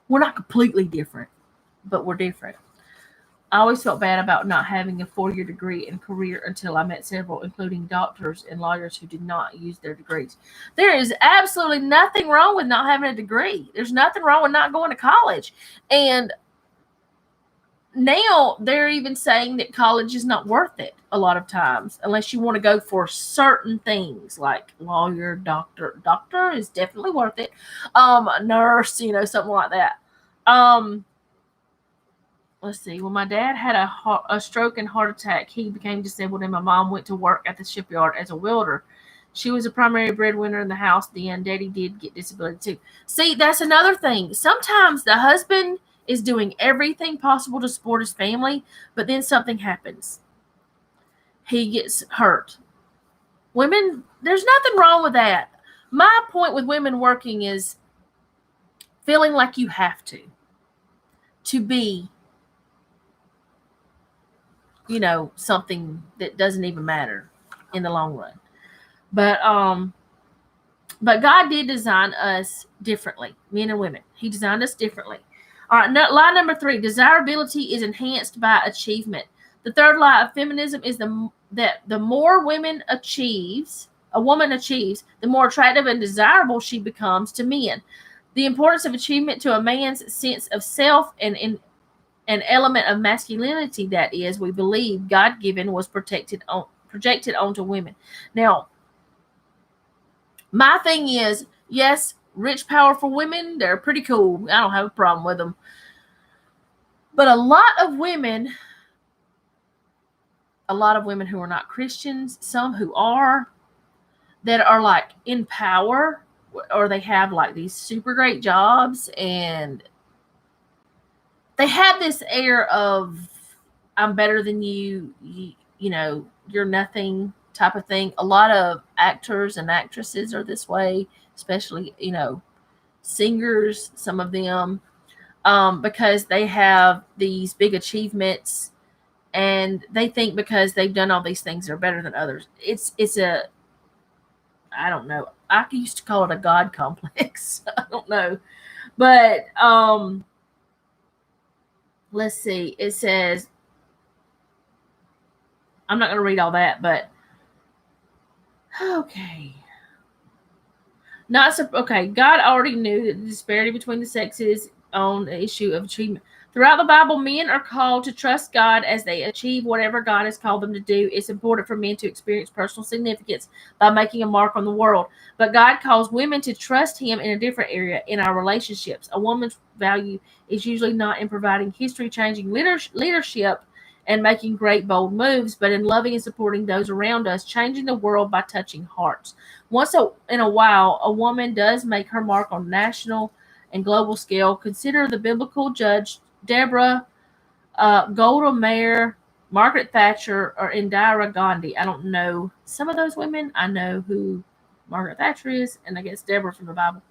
We're not completely different, but we're different. I always felt bad about not having a 4-year degree and career until I met several, including doctors and lawyers who did not use their degrees. There is absolutely nothing wrong with not having a degree. There's nothing wrong with not going to college. And now they're even saying that college is not worth it a lot of times, unless you want to go for certain things like lawyer, doctor. Doctor is definitely worth it. Nurse, something like that. Let's see. When my dad had a stroke and heart attack, he became disabled, and my mom went to work at the shipyard as a welder. She was a primary breadwinner in the house then. Daddy did get disability too. See, that's another thing. Sometimes the husband is doing everything possible to support his family, but then something happens. He gets hurt. Women, there's nothing wrong with that. My point with women working is feeling like you have to be, something that doesn't even matter in the long run. But God did design us differently, men and women. He designed us differently. All right, lie number 3, desirability is enhanced by achievement. The third lie of feminism is that the more a woman achieves, the more attractive and desirable she becomes to men. The importance of achievement to a man's sense of self and in an element of masculinity that is, we believe, God-given was projected onto women. Now, my thing is, yes, rich, powerful women, they're pretty cool. I don't have a problem with them. But a lot of women who are not Christians, some who are, that are like in power, or they have like these super great jobs, and they have this air of, I'm better than you, you're nothing type of thing. A lot of actors and actresses are this way, especially, singers, some of them, because they have these big achievements and they think because they've done all these things, they're better than others. I don't know. I used to call it a God complex. I don't know. But, let's see. It says, I'm not going to read all that, but okay. God already knew that the disparity between the sexes on the issue of achievement. Throughout the Bible, men are called to trust God as they achieve whatever God has called them to do. It's important for men to experience personal significance by making a mark on the world. But God calls women to trust him in a different area, in our relationships. A woman's value is usually not in providing history-changing leadership and making great, bold moves, but in loving and supporting those around us, changing the world by touching hearts. Once in a while, a woman does make her mark on national and global scale. Consider the biblical judge Deborah, Golda Meir, Margaret Thatcher, or Indira Gandhi. I don't know some of those women. I know who Margaret Thatcher is, and I guess Deborah from the Bible.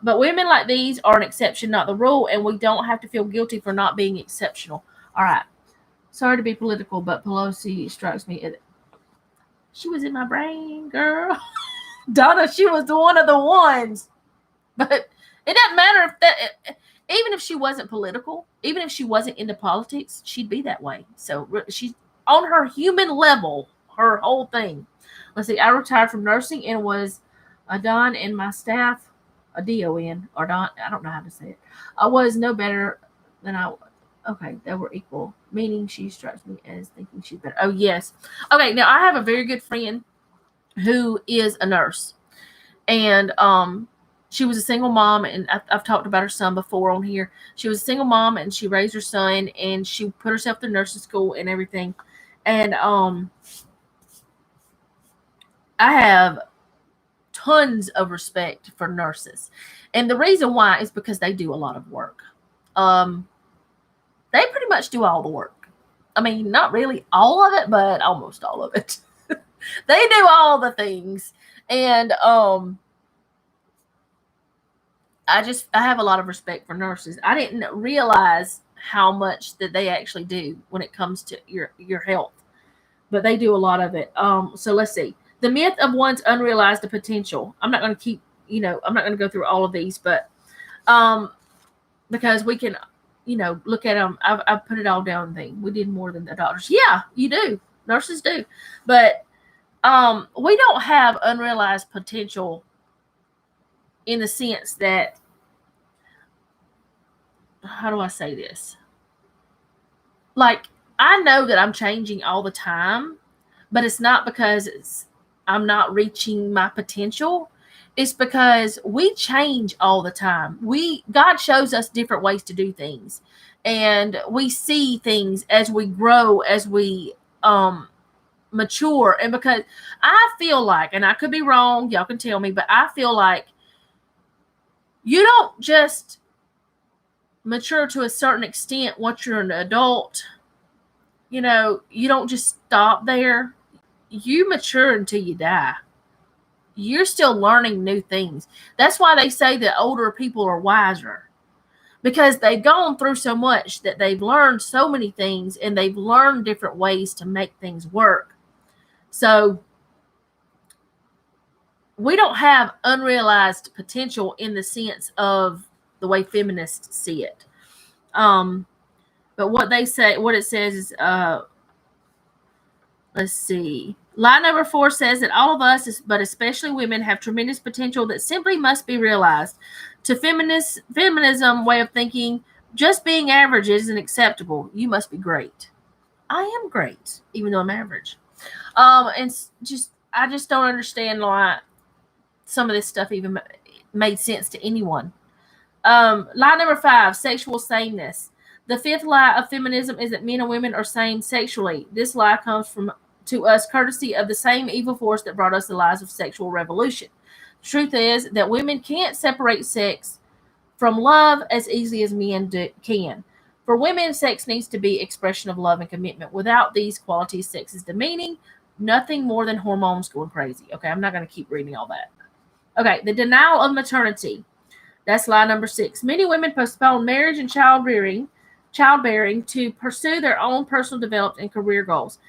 But women like these are an exception, not the rule, and we don't have to feel guilty for not being exceptional. All right. Sorry to be political, but Pelosi strikes me. She was in my brain, girl. Donna, she was one of the ones. But it doesn't matter if that, even if she wasn't political, even if she wasn't into politics, she'd be that way. So she's on her human level, her whole thing. Let's see, I retired from nursing and was a Don in my staff, a DON, or Don, I don't know how to say it. I was no better than I, okay, they were equal, meaning she strikes me as thinking she's better. Oh, yes. Okay, now I have a very good friend who is a nurse. And she was a single mom, and I've talked about her son before on here. She was a single mom, and she raised her son, and she put herself through nursing school and everything. And I have tons of respect for nurses, and the reason why is because they do a lot of work. They pretty much do all the work. I mean, not really all of it, but almost all of it. They do all the things, and I have a lot of respect for nurses. I didn't realize how much that they actually do when it comes to your health, but they do a lot of it. So let's see. The myth of one's unrealized potential. I'm not going to keep, I'm not going to go through all of these, but because we can, look at them. I've put it all down. Thing we did more than the doctors. Yeah, you do. Nurses do, but we don't have unrealized potential in the sense that, how do I say this? Like, I know that I'm changing all the time, but it's not because I'm not reaching my potential. It's because we change all the time. God shows us different ways to do things, and we see things as we grow, as we mature. And because I feel like, and I could be wrong, y'all can tell me, but I feel like you don't just mature to a certain extent once you're an adult. You don't just stop there. You mature until you die. You're still learning new things. That's why they say that older people are wiser, because they've gone through so much that they've learned so many things, and they've learned different ways to make things work. So we don't have unrealized potential in the sense of the way feminists see it. But what it says is, let's see. Line number 4 says that all of us, but especially women, have tremendous potential that simply must be realized. To feminism way of thinking, just being average isn't acceptable. You must be great. I am great, even though I'm average. And I just don't understand why some of this stuff even made sense to anyone. Lie number 5, sexual sameness. The 5th lie of feminism is that men and women are same sexually. This lie comes to us courtesy of the same evil force that brought us the lies of sexual revolution. The truth is that women can't separate sex from love as easily as men can. For women, sex needs to be expression of love and commitment. Without these qualities, sex is demeaning, nothing more than hormones going crazy. Okay, I'm not going to keep reading all that. Okay, the denial of maternity. That's lie number 6. Many women postpone marriage and childbearing to pursue their own personal development and career goals.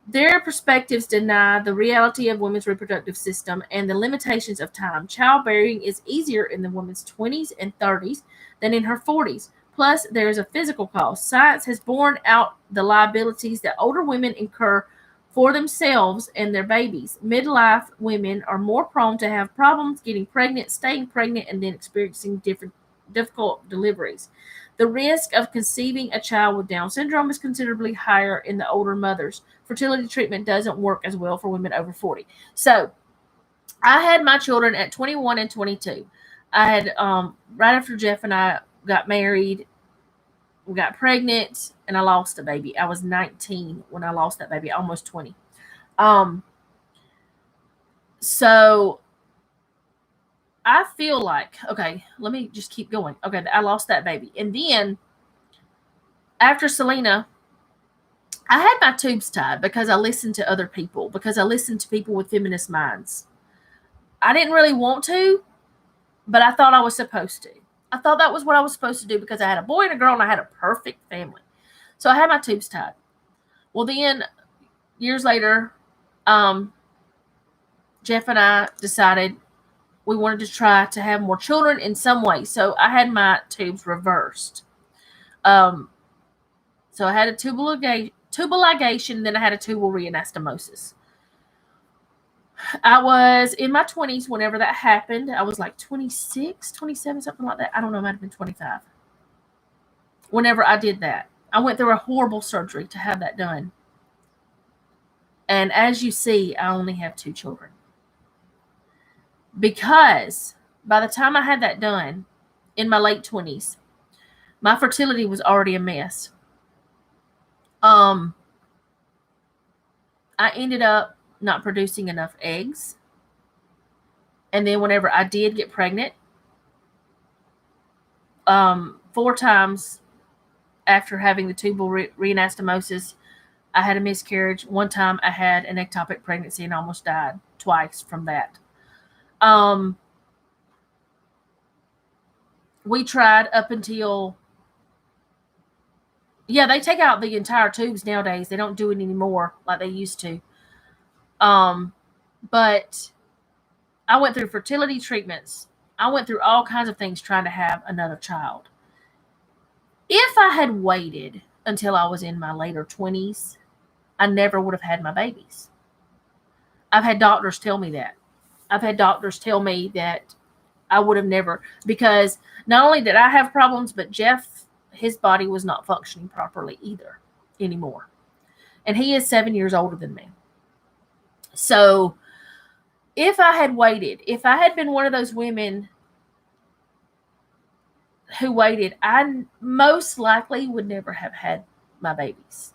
Their perspectives deny the reality of women's reproductive system and the limitations of time. Childbearing is easier in the woman's 20s and 30s than in her 40s. Plus, there is a physical cost. Science has borne out the liabilities that older women incur for themselves and their babies. Midlife women are more prone to have problems getting pregnant, staying pregnant, and then experiencing difficult deliveries. The risk of conceiving a child with Down syndrome is considerably higher in the older mothers. Fertility treatment doesn't work as well for women over 40. So, I had my children at 21 and 22. I had, right after Jeff and I got married, we got pregnant, and I lost a baby. I was 19 when I lost that baby, almost 20. So I feel like, okay, let me just keep going. Okay, I lost that baby. And then after Selena, I had my tubes tied because I listened to other people, because I listened to people with feminist minds. I didn't really want to, but I thought I was supposed to. I thought that was what I was supposed to do because I had a boy and a girl and I had a perfect family. So I had my tubes tied. Well, then years later, um, Jeff and I decided we wanted to try to have more children in some way. So I had my tubes reversed. Um, so I had a tubal ligation, then I had a tubal reanastomosis. I was in my 20s whenever that happened. I was like 26, 27, something like that. I don't know, it might have been 25. Whenever I did that, I went through a horrible surgery to have that done. And as you see, I only have 2 children. Because by the time I had that done in my late 20s, my fertility was already a mess. I ended up not producing enough eggs. And then whenever I did get pregnant, 4 times after having the tubal reanastomosis, I had a miscarriage. One time I had an ectopic pregnancy and almost died twice from that. We tried up until, they take out the entire tubes nowadays. They don't do it anymore like they used to. But I went through fertility treatments. I went through all kinds of things trying to have another child. If I had waited until I was in my later 20s, I never would have had my babies. I've had doctors tell me that. I've had doctors tell me that I would have never, because not only did I have problems, but Jeff, his body was not functioning properly either anymore. And he is 7 years older than me. So if I had waited, if I had been one of those women who waited, I most likely would never have had my babies.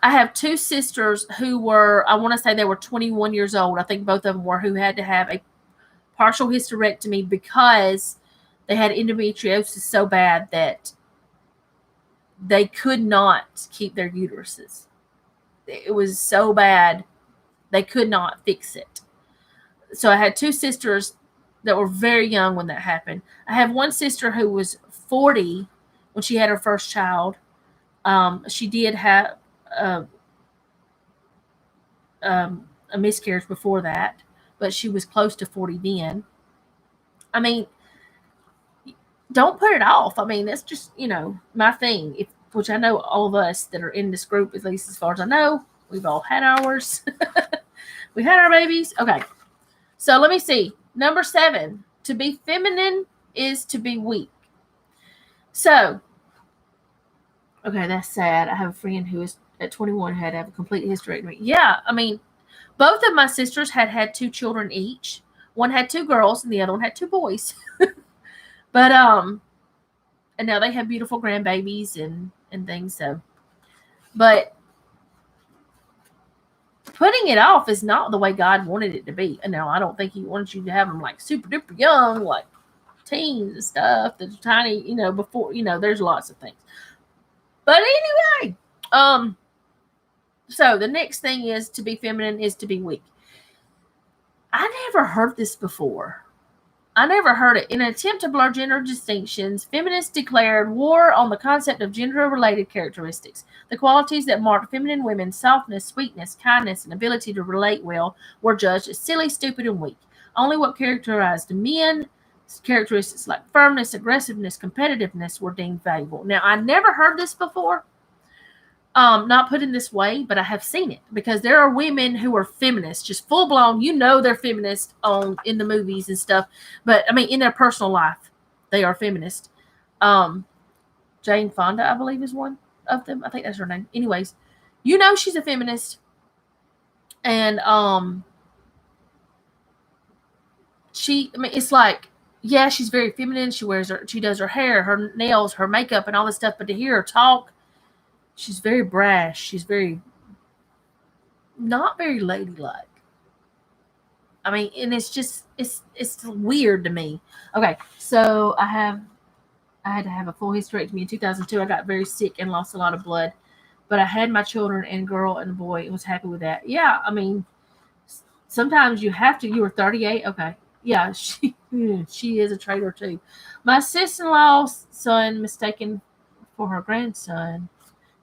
I have 2 sisters who were, I want to say they were 21 years old. I think both of them were, who had to have a partial hysterectomy because they had endometriosis so bad that they could not keep their uteruses. It was so bad, they could not fix it. So I had 2 sisters that were very young when that happened. I have one sister who was 40 when she had her first child. She did have a miscarriage before that, but she was close to 40 then. I mean, don't put it off. I mean, that's just, my thing. Which I know all of us that are in this group, at least as far as I know, we've all had ours. We had our babies. Okay. So let me see. Number 7, to be feminine is to be weak. So, okay, that's sad. I have a friend who is at 21 had to have a complete hysterectomy. Yeah, I mean, both of my sisters had 2 children each. One had 2 girls and the other one had 2 boys. But and now they have beautiful grandbabies and things. So, but putting it off is not the way God wanted it to be. And now I don't think He wants you to have them like super duper young, like teens and stuff. That's tiny, before, there's lots of things. But anyway, so the next thing is to be feminine is to be weak. I never heard this before. I never heard it. In an attempt to blur gender distinctions, feminists declared war on the concept of gender-related characteristics. The qualities that marked feminine women's softness, sweetness, kindness, and ability to relate well were judged as silly, stupid, and weak. Only what characterized men, characteristics like firmness, aggressiveness, competitiveness, were deemed valuable. Now, I never heard this before. Not put in this way, but I have seen it because there are women who are feminists, just full blown. They're feminist in the movies and stuff, but I mean in their personal life, they are feminist. Jane Fonda, I believe, is one of them. I think that's her name. Anyways, she's a feminist, and it's like, yeah, she's very feminine. She does her hair, her nails, her makeup, and all this stuff. But to hear her talk, she's very brash. She's not very ladylike. I mean, and it's weird to me. Okay, so I had to have a full hysterectomy in 2002. I got very sick and lost a lot of blood, but I had my children, and girl and boy, and was happy with that. Yeah, I mean, sometimes you have to. You were 38. Okay, yeah, she is a traitor too. My sister-in-law's son mistaken for her grandson.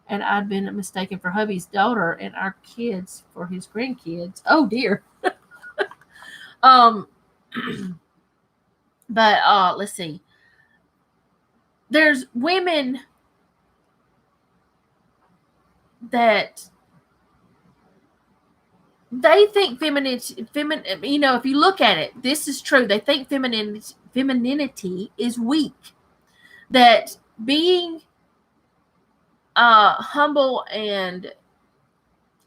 and I'd been mistaken for hubby's daughter and our kids for his grandkids. Oh dear. Um, but let's see. There's women that they think you know, if you look at it, this is true. They think femininity is weak. That being humble and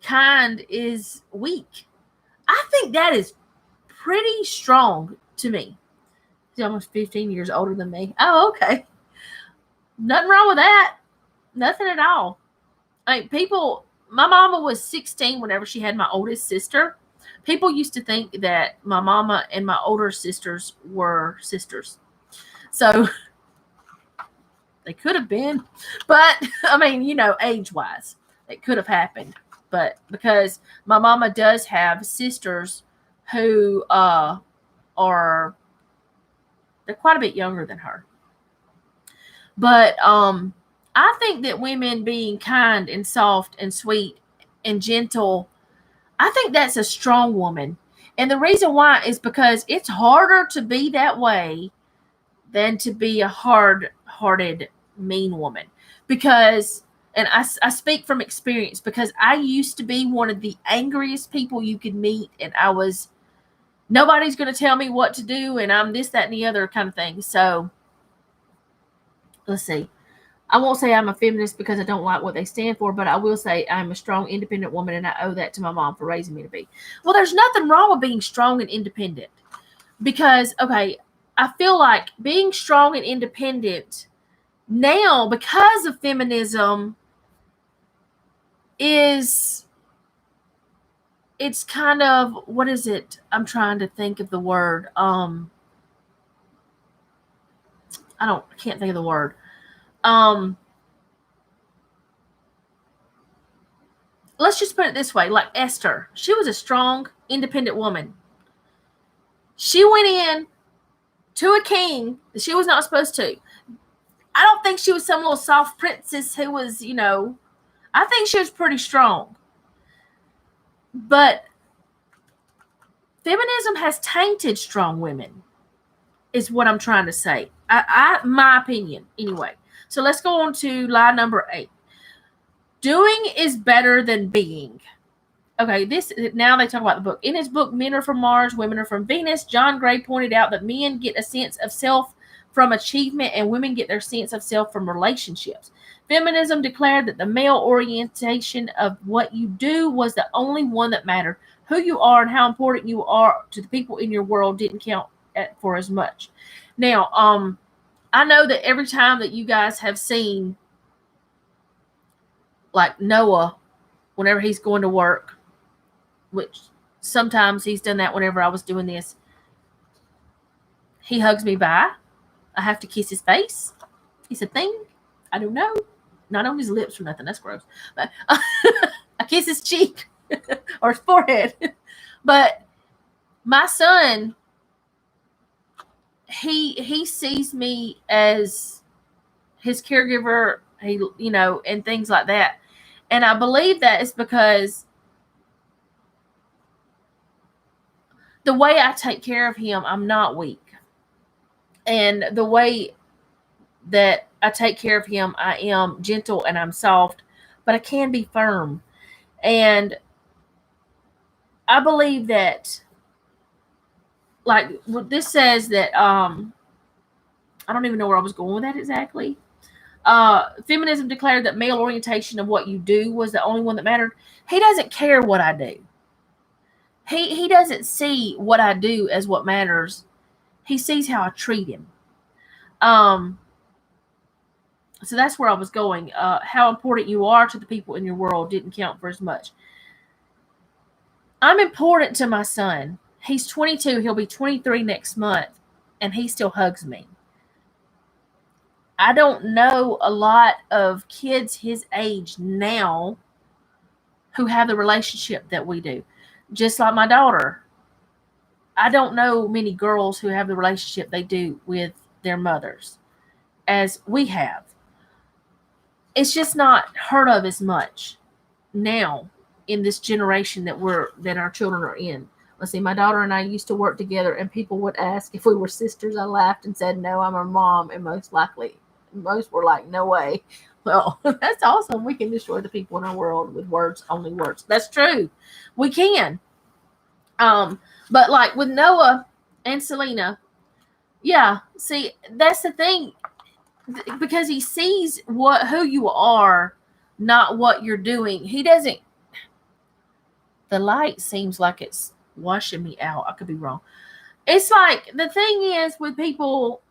kind is weak. I think that is pretty strong to me. He's almost 15 years older than me. Oh, okay. Nothing wrong with that. Nothing at all. I mean, people, my mama was 16 whenever she had my oldest sister. People used to think that my mama and my older sisters were sisters. So they could have been. But, I mean, you know, age-wise, it could have happened. But because my mama does have sisters who are, they're quite a bit younger than her. But I think that women being kind and soft and sweet and gentle, I think that's a strong woman. And the reason why is because it's harder to be that way than to be a hard-hearted, mean woman. Because, and I speak from experience, because I used to be one of the angriest people you could meet, and I was, nobody's going to tell me what to do, and I'm this, that, and the other kind of thing. So, let's see. I won't say I'm a feminist because I don't like what they stand for, but I will say I'm a strong, independent woman, and I owe that to my mom for raising me to be. Well, there's nothing wrong with being strong and independent. Because, okay, I feel like being strong and independent now, because of feminism, it's kind of, what is it? I'm trying to think of the word. I can't think of the word. Let's just put it this way, like Esther. She was a strong, independent woman. She went in to a king that she was not supposed to. I don't think she was some little soft princess who was, you know, I think she was pretty strong. But feminism has tainted strong women, is what I'm trying to say. My opinion, anyway. So let's go on to lie number 8. Doing is better than being. Okay, now they talk about the book. In his book, Men Are From Mars, Women Are From Venus, John Gray pointed out that men get a sense of self from achievement and women get their sense of self from relationships. Feminism declared that the male orientation of what you do was the only one that mattered. Who you are and how important you are to the people in your world didn't count for as much. Now, I know that every time that you guys have seen, like Noah, whenever he's going to work, which sometimes he's done that whenever I was doing this, he hugs me bye. I have to kiss his face. It's a thing. I don't know. Not on his lips or nothing. That's gross. But I kiss his cheek or his forehead. But my son, he sees me as his caregiver, you know, and things like that. And I believe that is because the way I take care of him, I'm not weak. And the way that I take care of him, I am gentle and I'm soft, but I can be firm. And I believe that, like, this says that, I don't even know where I was going with that exactly. Feminism declared that male orientation of what you do was the only one that mattered. He doesn't care what I do. He doesn't see what I do as what matters. He sees how I treat him. So that's where I was going. How important you are to the people in your world didn't count for as much. I'm important to my son. He's 22. He'll be 23 next month, and he still hugs me. I don't know a lot of kids his age now who have the relationship that we do. Just like my daughter. I don't know many girls who have the relationship they do with their mothers as we have. it's just not heard of as much now in this generation that our children are in. Let's see, my daughter and I used to work together, and people would ask if we were sisters. I laughed and said, no, I'm her mom. And most were like, no way. Well, that's awesome. We can destroy the people in our world with words, only words. That's true. We can. But like with Noah and Selena, yeah, see, that's the thing. Because he sees who you are, not what you're doing. He doesn't. The light seems like it's washing me out. I could be wrong. It's like the thing is with people,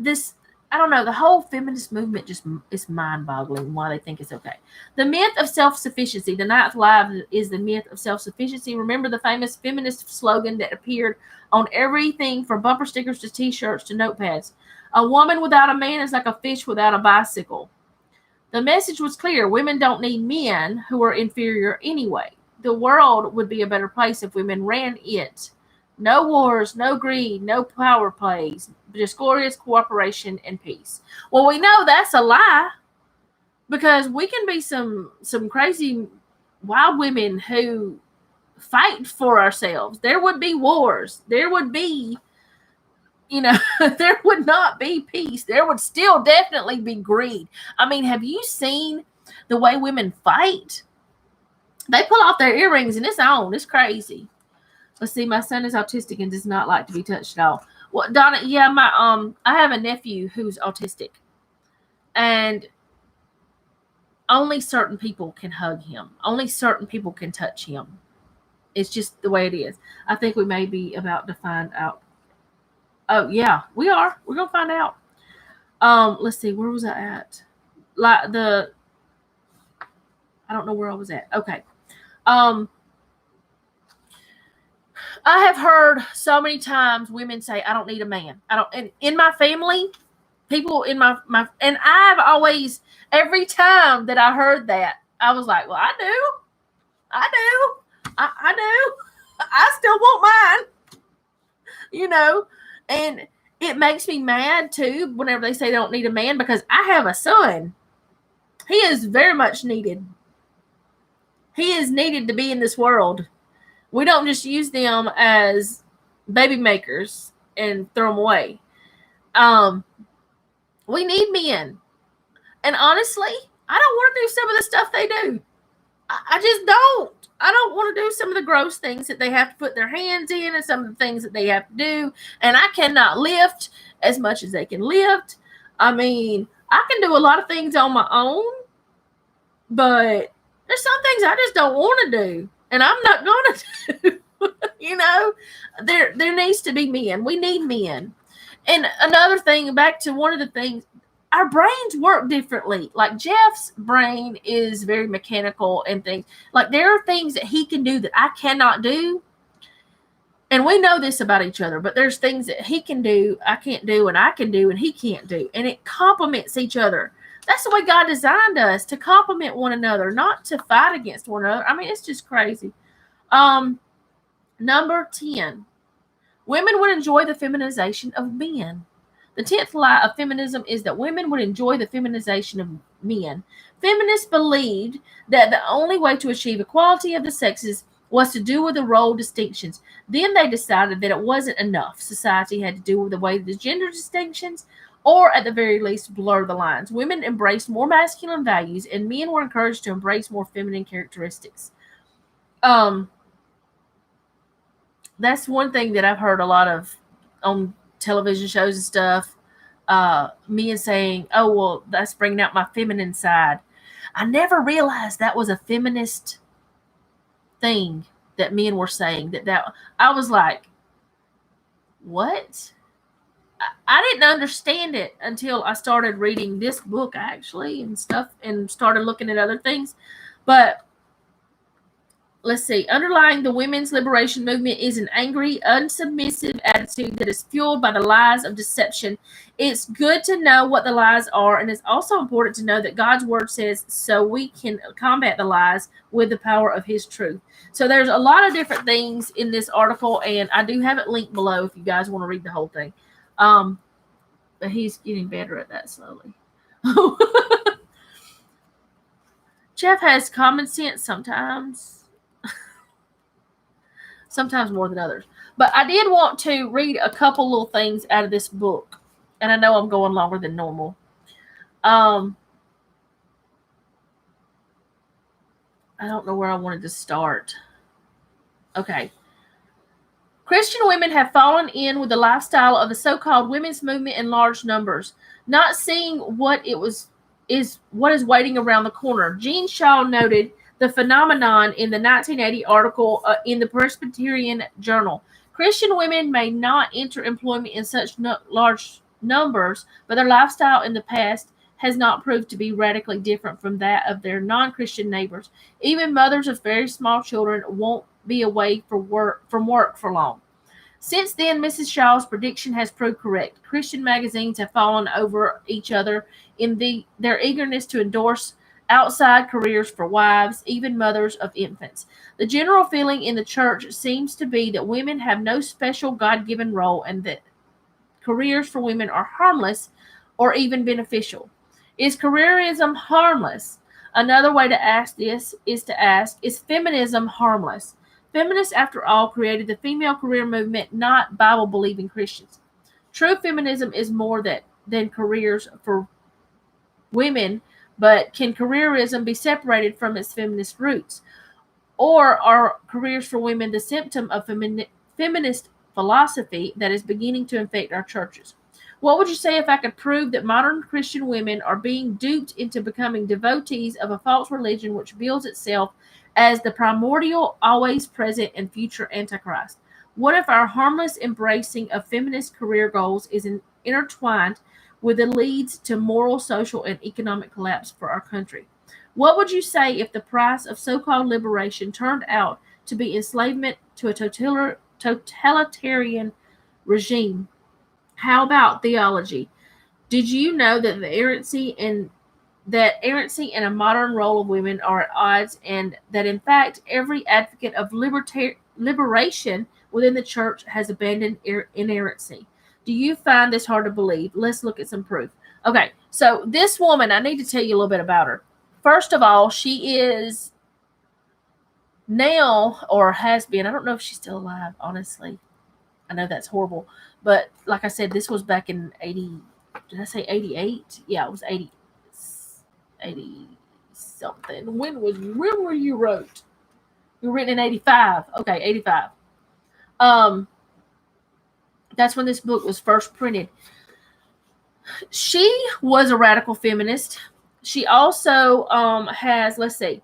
I don't know, the whole feminist movement just is mind-boggling why they think it's okay. The myth of self-sufficiency. The ninth lie is the myth of self-sufficiency. Remember the famous feminist slogan that appeared on everything from bumper stickers to t-shirts to notepads. A woman without a man is like a fish without a bicycle. The message was clear. Women don't need men who are inferior anyway. The world would be a better place if women ran it. No wars, no greed, no power plays, just glorious cooperation and peace. Well, we know that's a lie, because we can be some crazy wild women who fight for ourselves. There would be wars. There would be, there would not be peace. There would still definitely be greed. I mean, have you seen the way women fight? They pull off their earrings and it's on. It's crazy. Let's see. My son is autistic and does not like to be touched at all. Well, Donna, yeah, I have a nephew who's autistic, and only certain people can hug him. Only certain people can touch him. It's just the way it is. I think we may be about to find out. Oh yeah, we are. We're gonna find out. Let's see. Where was I at? I don't know where I was at. Okay. I have heard so many times women say, I don't need a man. And in my family, people in my and I've always, every time that I heard that, I was like, well, I do. I still want mine, and it makes me mad too whenever they say they don't need a man, because I have a son. He is very much needed. He is needed to be in this world. We don't just use them as baby makers and throw them away. We need men. And honestly, I don't want to do some of the stuff they do. I just don't. I don't want to do some of the gross things that they have to put their hands in, and some of the things that they have to do. And I cannot lift as much as they can lift. I mean, I can do a lot of things on my own, but there's some things I just don't want to do. And I'm not going to do. There needs to be men. We need men. And another thing, back to one of the things, our brains work differently. Like Jeff's brain is very mechanical and things. Like there are things that he can do that I cannot do. And we know this about each other, but there's things that he can do, I can't do, and I can do, and he can't do. And it complements each other. That's the way God designed us, to complement one another, not to fight against one another. I mean, it's just crazy. Number 10, women would enjoy the feminization of men. The 10th lie of feminism is that women would enjoy the feminization of men. Feminists believed that the only way to achieve equality of the sexes was to do with the role distinctions. Then they decided that it wasn't enough. Society had to do with the way the gender distinctions, or at the very least blur the lines. Women embraced more masculine values, and men were encouraged to embrace more feminine characteristics. That's one thing that I've heard a lot of on television shows and stuff. Men saying, oh, well, that's bringing out my feminine side. I never realized that was a feminist thing that men were saying. That I was like, what? I didn't understand it until I started reading this book, actually, and stuff, and started looking at other things. But let's see. Underlying the women's liberation movement is an angry, unsubmissive attitude that is fueled by the lies of deception. It's good to know what the lies are, and it's also important to know that God's word says so we can combat the lies with the power of his truth. So there's a lot of different things in this article, and I do have it linked below if you guys want to read the whole thing. But he's getting better at that slowly. Jeff has common sense sometimes. Sometimes more than others. But I did want to read a couple little things out of this book. And I know I'm going longer than normal. I don't know where I wanted to start. Okay. Christian women have fallen in with the lifestyle of the so-called women's movement in large numbers, not seeing what is waiting around the corner. Jean Shaw noted the phenomenon in the 1980 article in the Presbyterian Journal. Christian women may not enter employment in such large numbers, but their lifestyle in the past has not proved to be radically different from that of their non-Christian neighbors. Even mothers of very small children won't be away from work for long. Since then, Mrs. Shaw's prediction has proved correct. Christian magazines have fallen over each other in their eagerness to endorse outside careers for wives, even mothers of infants. The general feeling in the church seems to be that women have no special God-given role and that careers for women are harmless or even beneficial. Is careerism harmless? Another way to ask this is to ask, is feminism harmless? Feminists, after all, created the female career movement, not Bible-believing Christians. True feminism is more than careers for women, but can careerism be separated from its feminist roots? Or are careers for women the symptom of feminist philosophy that is beginning to infect our churches? What would you say if I could prove that modern Christian women are being duped into becoming devotees of a false religion which bills itself as the primordial, always present, and future Antichrist? What if our harmless embracing of feminist career goals is intertwined with the leads to moral, social, and economic collapse for our country? What would you say if the price of so-called liberation turned out to be enslavement to a totalitarian regime? How about theology? Did you know that errancy and a modern role of women are at odds, and that in fact every advocate of liberation within the church has abandoned inerrancy? Do you find this hard to believe? Let's look at some proof. Okay, so this woman, I need to tell you a little bit about her. First of all, she is now, or has been, I don't know if she's still alive, honestly. I know that's horrible. But like I said, this was back in 80, did I say 88? Yeah, it was 80 something. When were you wrote? You were written in 85. Okay, 85. That's when this book was first printed. She was a radical feminist. She also has, let's see,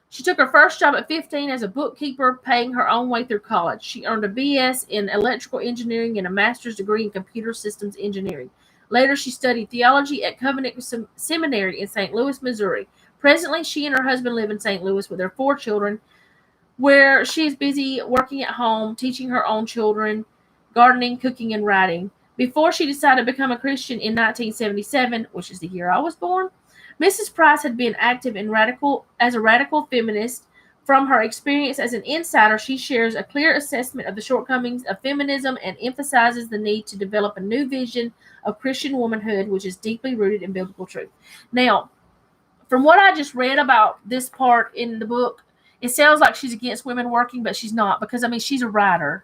she took her first job at 15 as a bookkeeper, paying her own way through college. She earned a BS in electrical engineering and a master's degree in computer systems engineering. Later, she studied theology at Covenant Seminary in St. Louis, Missouri. Presently, she and her husband live in St. Louis with their 4 children, where she is busy working at home, teaching her own children, gardening, cooking, and writing. Before she decided to become a Christian in 1977, which is the year I was born, Mrs. Price had been active as a radical feminist. From her experience as an insider, she shares a clear assessment of the shortcomings of feminism and emphasizes the need to develop a new vision of Christian womanhood, which is deeply rooted in biblical truth. Now, from what I just read about this part in the book, it sounds like she's against women working, but she's not, because, I mean, she's a writer.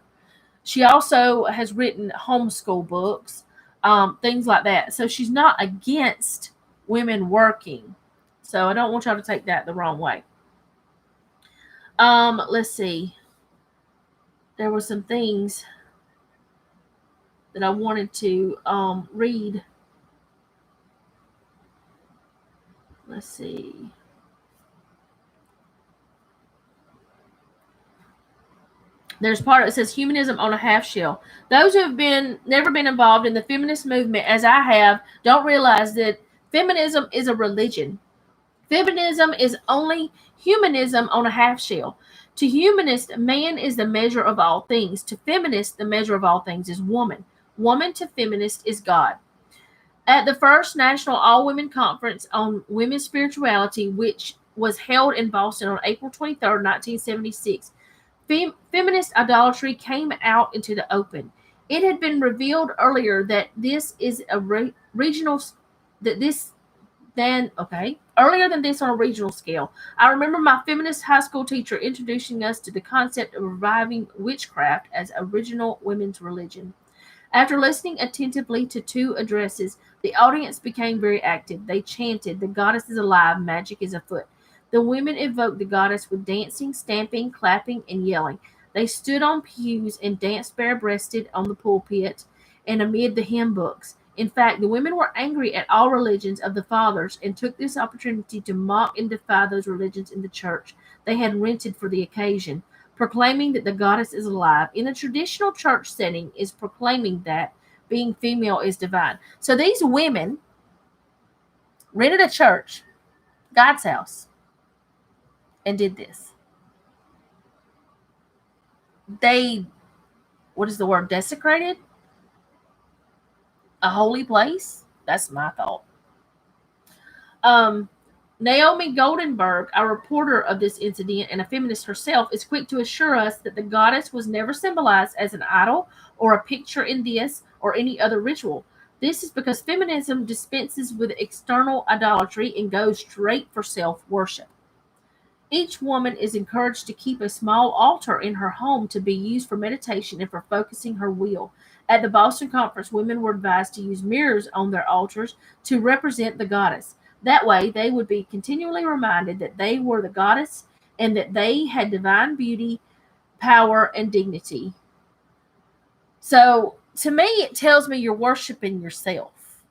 She also has written homeschool books, things like that. So she's not against women working. So I don't want y'all to take that the wrong way. Let's see. There were some things that I wanted to read. Let's see. There's part that says humanism on a half shell. Those who have never been involved in the feminist movement, as I have, don't realize that feminism is a religion. Feminism is only humanism on a half shell. To humanists, man is the measure of all things. To feminists, the measure of all things is woman. Woman to feminist is God. At the first National All-Women Conference on Women's Spirituality, which was held in Boston on April 23, 1976, feminist idolatry came out into the open. It had been revealed earlier that this is a regional, that this then, okay, earlier than this on a regional scale. I remember my feminist high school teacher introducing us to the concept of reviving witchcraft as original women's religion. After listening attentively to two addresses, the audience became very active. They chanted, "The goddess is alive, magic is afoot." The women evoked the goddess with dancing, stamping, clapping, and yelling. They stood on pews and danced bare-breasted on the pulpit and amid the hymn books. In fact, the women were angry at all religions of the fathers and took this opportunity to mock and defy those religions in the church they had rented for the occasion. Proclaiming that the goddess is alive in a traditional church setting is proclaiming that being female is divine. So these women rented a church, God's house, and did this. They, what is the word, desecrated a holy place? That's my thought. Naomi Goldenberg, a reporter of this incident and a feminist herself, is quick to assure us that the goddess was never symbolized as an idol or a picture in this or any other ritual. This is because feminism dispenses with external idolatry and goes straight for self-worship. Each woman is encouraged to keep a small altar in her home to be used for meditation and for focusing her will. At the Boston Conference, women were advised to use mirrors on their altars to represent the goddess. That way, they would be continually reminded that they were the goddess and that they had divine beauty, power, and dignity. So, to me, it tells me you're worshiping yourself.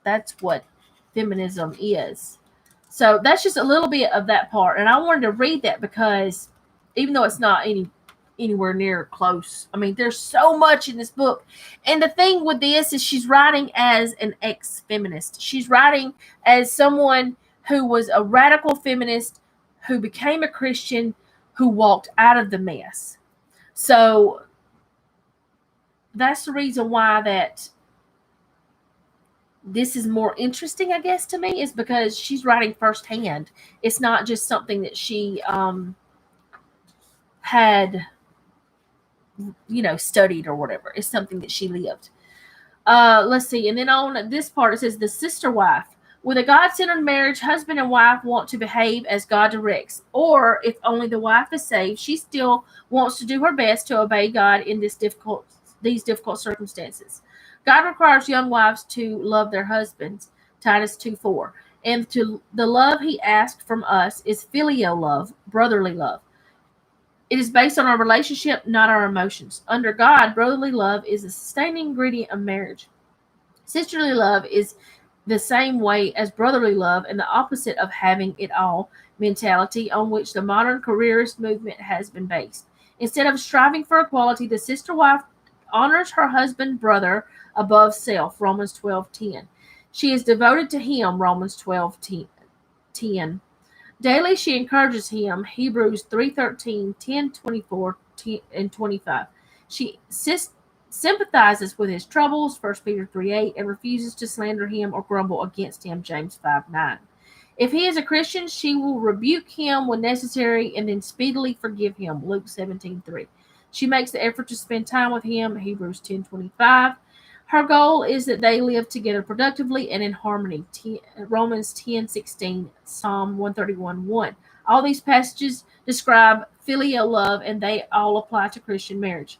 That's what feminism is. So that's just a little bit of that part. And I wanted to read that because even though it's not anywhere near close, I mean, there's so much in this book. And the thing with this is she's writing as an ex-feminist. She's writing as someone who was a radical feminist, who became a Christian, who walked out of the mess. So that's the reason why that this is more interesting, I guess, to me, is because she's writing firsthand. It's not just something that she had, studied or whatever. It's something that she lived. Let's see. And then on this part, it says the sister wife. With a God-centered marriage, husband and wife want to behave as God directs. Or if only the wife is saved, she still wants to do her best to obey God in these difficult circumstances. God requires young wives to love their husbands, Titus 2:4. And to the love he asked from us is filial love, brotherly love. It is based on our relationship, not our emotions. Under God, brotherly love is a sustaining ingredient of marriage. Sisterly love is the same way as brotherly love and the opposite of having it all mentality on which the modern careerist movement has been based. Instead of striving for equality, the sister wife honors her husband brother above self, Romans 12:10. She is devoted to him, Romans 12:10. Daily she encourages him, Hebrews 3:13, 10:24, and 25. She sympathizes with his troubles, 1 Peter 3:8, and refuses to slander him or grumble against him, James 5:9. If he is a Christian, she will rebuke him when necessary and then speedily forgive him, Luke 17:3. She makes the effort to spend time with him, Hebrews 10:25. Her goal is that they live together productively and in harmony, Romans 10:16, Psalm 131:1. All these passages describe filial love, and they all apply to Christian marriage.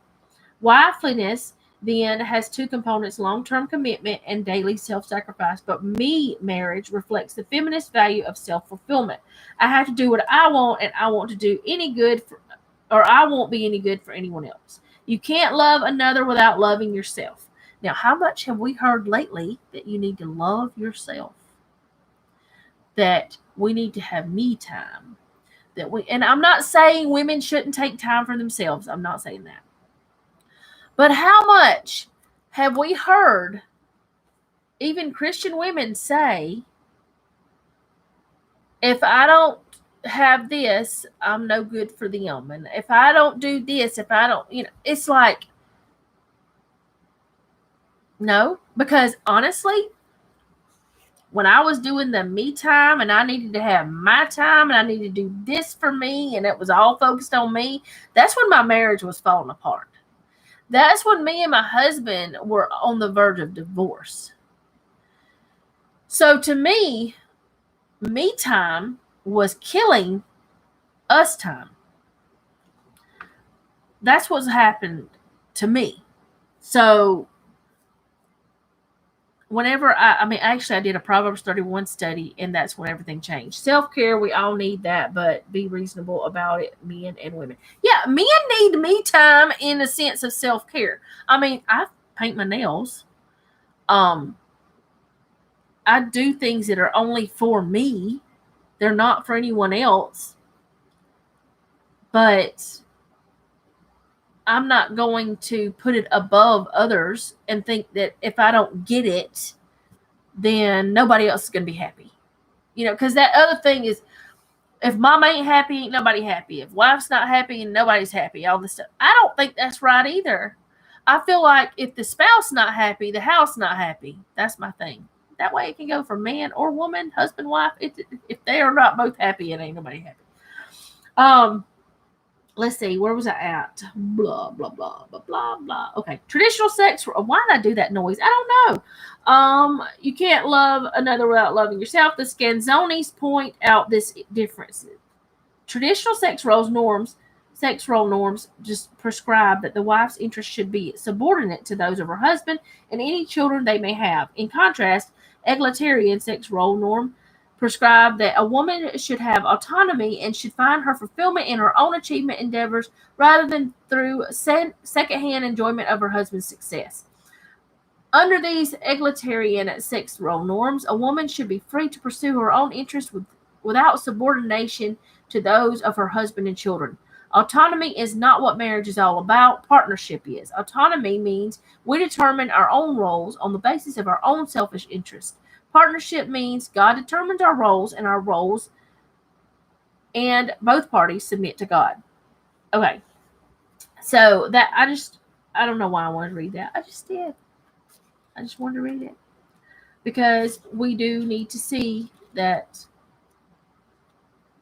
Wifeliness, then, has two components, long-term commitment and daily self-sacrifice. But me marriage reflects the feminist value of self-fulfillment. I have to do what I want, and I want to do any good or I won't be any good for anyone else. You can't love another without loving yourself. Now, how much have we heard lately that you need to love yourself? That we need to have me time. And I'm not saying women shouldn't take time for themselves. I'm not saying that. But how much have we heard even Christian women say, if I don't have this, I'm no good for them. And if I don't do this, if I don't, it's like, no, because honestly, when I was doing the me time and I needed to have my time and I needed to do this for me and it was all focused on me, that's when my marriage was falling apart. That's when me and my husband were on the verge of divorce. So to me time was killing us time. That's what's happened to me. So whenever actually I did a Proverbs 31 study, and that's when everything changed. Self-care, we all need that, but be reasonable about it, men and women. Yeah, men need me time in the sense of self-care. I paint my nails. I do things that are only for me. They're not for anyone else. But I'm not going to put it above others and think that if I don't get it, then nobody else is going to be happy. Because that other thing is, if mom ain't happy, ain't nobody happy. If wife's not happy, and nobody's happy. All this stuff. I don't think that's right either. I feel like if the spouse not happy, the house not happy. That's my thing. That way it can go for man or woman, husband, wife. If they are not both happy, it ain't nobody happy. Let's see, where was I at? Blah, blah, blah, blah, blah, blah. Okay, traditional sex. Why did I do that noise? I don't know. You can't love another without loving yourself. The Scanzonis point out this difference. Traditional sex role norms just prescribe that the wife's interests should be subordinate to those of her husband and any children they may have. In contrast, egalitarian sex role norm prescribe that a woman should have autonomy and should find her fulfillment in her own achievement endeavors rather than through secondhand enjoyment of her husband's success. Under these egalitarian sex role norms, a woman should be free to pursue her own interests without subordination to those of her husband and children. Autonomy is not what marriage is all about. Partnership is. Autonomy means we determine our own roles on the basis of our own selfish interests. Partnership means God determines our roles and both parties submit to God. Okay. So that I don't know why I wanted to read that. I just did. I just wanted to read it. Because we do need to see that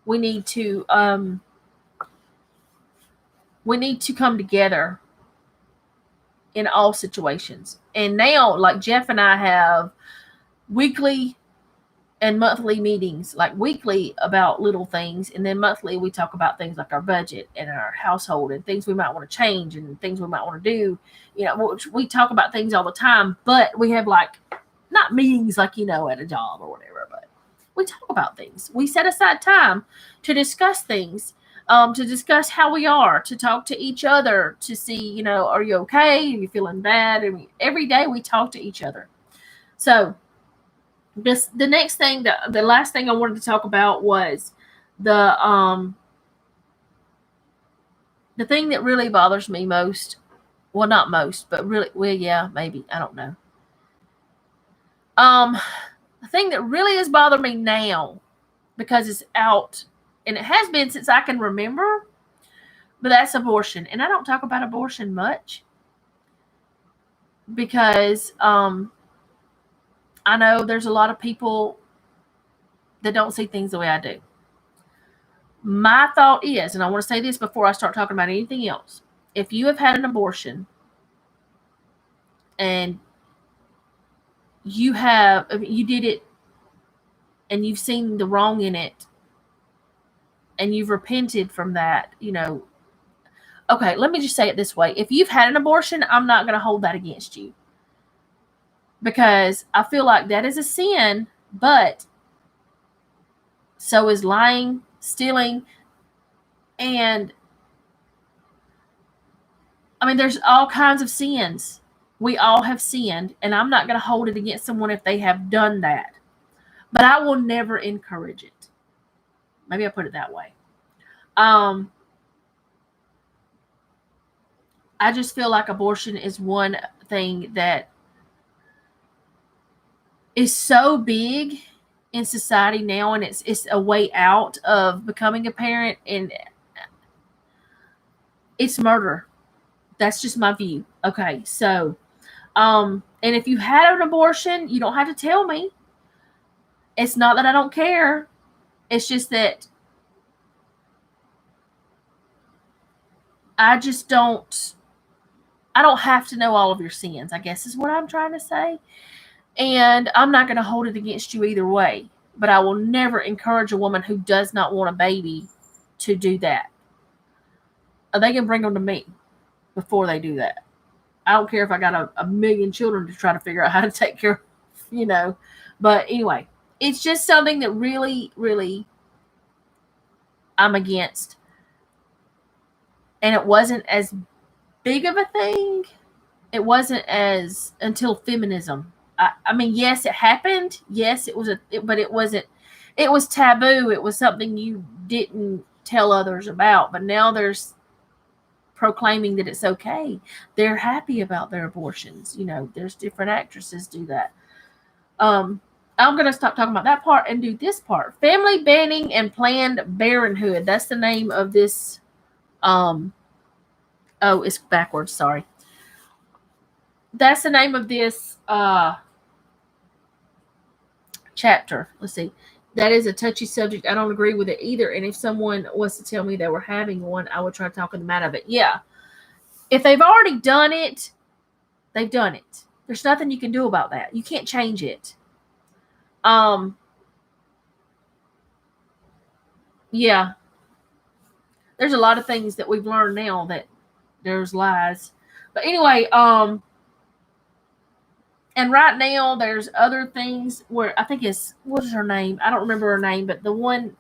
we need to come together in all situations. And now, like Jeff and I have weekly and monthly meetings, like weekly about little things, and then monthly we talk about things like our budget and our household and things we might want to change and things we might want to do. We talk about things all the time, but we have like not meetings like at a job or whatever, but we talk about things. We set aside time to discuss things, to discuss how we are, to talk to each other, to see, are you okay? Are you feeling bad? Every day we talk to each other. So the last thing I wanted to talk about was the thing that really bothers me most. Well, not most, but really, well, yeah, maybe. I don't know. The thing that really is bothering me now, because it's out, and it has been since I can remember, but that's abortion. And I don't talk about abortion much because I know there's a lot of people that don't see things the way I do. My thought is, and I want to say this before I start talking about anything else, if you have had an abortion and you did it and you've seen the wrong in it and you've repented from that, okay, let me just say it this way. If you've had an abortion, I'm not going to hold that against you, because I feel like that is a sin, but so is lying, stealing, and there's all kinds of sins. We all have sinned, and I'm not going to hold it against someone if they have done that. But I will never encourage it. Maybe I'll put it that way. I just feel like abortion is one thing that is so big in society now, and it's a way out of becoming a parent, and it's murder. That's just my view. Okay, so and if you had an abortion, you don't have to tell me. It's not that I don't care. It's just that I just don't. I don't have to know all of your sins, I guess is what I'm trying to say. And I'm not going to hold it against you either way. But I will never encourage a woman who does not want a baby to do that. They can bring them to me before they do that. I don't care if I got a million children to try to figure out how to take care of. But anyway, it's just something that really, really I'm against. And it wasn't as big of a thing. It wasn't as until feminism. I mean, yes, it happened. Yes, but it wasn't. It was taboo. It was something you didn't tell others about. But now there's proclaiming that it's okay. They're happy about their abortions. There's different actresses do that. I'm going to stop talking about that part and do this part. Family banning and Planned Parenthood. That's the name of this. It's backwards. Sorry. That's the name of this chapter. Let's see. That is a touchy subject. I don't agree with it either. And if someone was to tell me they were having one, I would try talking them out of it. Yeah. If they've already done it, they've done it. There's nothing you can do about that. You can't change it. Yeah. There's a lot of things that we've learned now that there's lies. But anyway, and right now there's other things where I think what is her name? I don't remember her name, but the one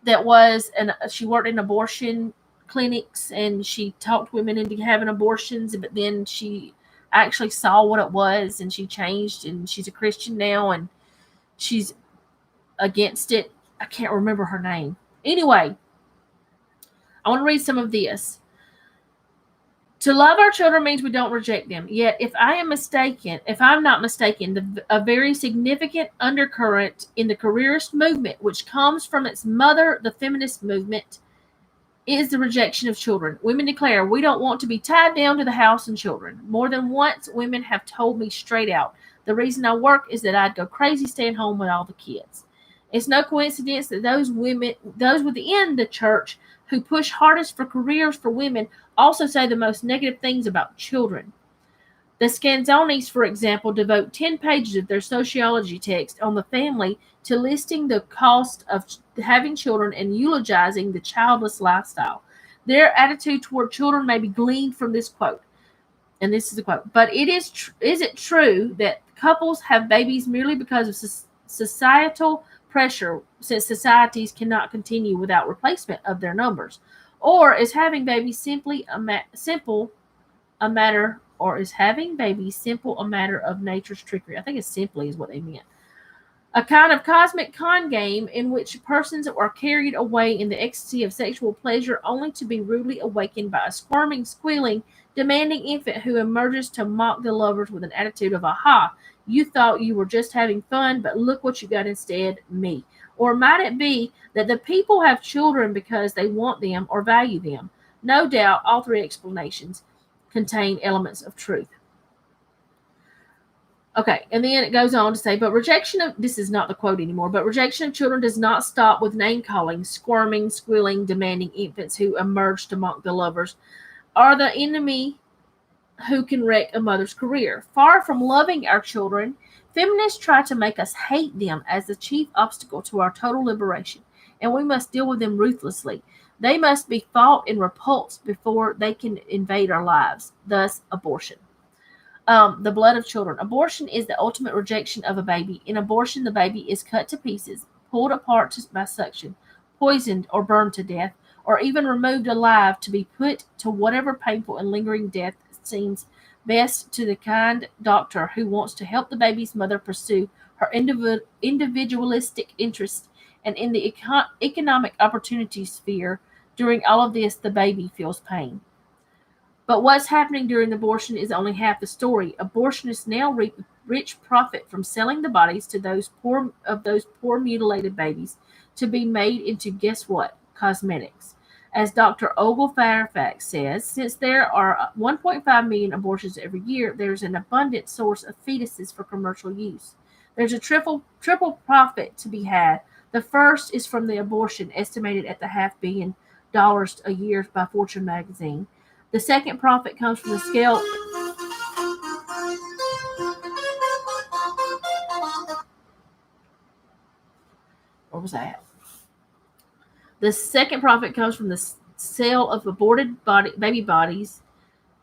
that was, and she worked in abortion clinics and she talked women into having abortions, but then she actually saw what it was and she changed and she's a Christian now and she's against it. I can't remember her name. Anyway, I want to read some of this. To love our children means we don't reject them. Yet, if I'm not mistaken, a very significant undercurrent in the careerist movement, which comes from its mother, the feminist movement, is the rejection of children. Women declare, we don't want to be tied down to the house and children. More than once, women have told me straight out, the reason I work is that I'd go crazy staying home with all the kids. It's no coincidence that those within the church who push hardest for careers for women also say the most negative things about children. The Scanzonis, for example, devote 10 pages of their sociology text on the family to listing the cost of having children and eulogizing the childless lifestyle. Their attitude toward children may be gleaned from this quote. And this is the quote. But is it true that couples have babies merely because of societal pressure, since societies cannot continue without replacement of their numbers? Or is having babies simply a matter of nature's trickery? I think it's simply is what they meant. A kind of cosmic con game in which persons are carried away in the ecstasy of sexual pleasure only to be rudely awakened by a squirming, squealing, demanding infant who emerges to mock the lovers with an attitude of, aha, you thought you were just having fun, but look what you got instead, me. Or might it be that the people have children because they want them or value them? No doubt all three explanations contain elements of truth. Okay, and then it goes on to say, but this is not the quote anymore, but rejection of children does not stop with name-calling, squirming, squealing, demanding infants who emerge to mock the lovers are the enemy who can wreck a mother's career. Far from loving our children, feminists try to make us hate them as the chief obstacle to our total liberation, and we must deal with them ruthlessly. They must be fought and repulsed before they can invade our lives, thus abortion. The blood of children. Abortion is the ultimate rejection of a baby. In abortion, the baby is cut to pieces, pulled apart by suction, poisoned or burned to death, or even removed alive to be put to whatever painful and lingering death seems best to the kind doctor who wants to help the baby's mother pursue her individualistic interests. And in the economic opportunity sphere, during all of this, the baby feels pain. But what's happening during abortion is only half the story. Abortionists now reap rich profit from selling the bodies to those poor mutilated babies to be made into, guess what? Cosmetics. As Dr. Ogle Fairfax says, since there are 1.5 million abortions every year, there's an abundant source of fetuses for commercial use. There's a triple profit to be had. The first is from the abortion, estimated at the $500 million a year by Fortune magazine. The second profit comes from the scale. Where was that? The second profit comes from the sale of aborted baby bodies.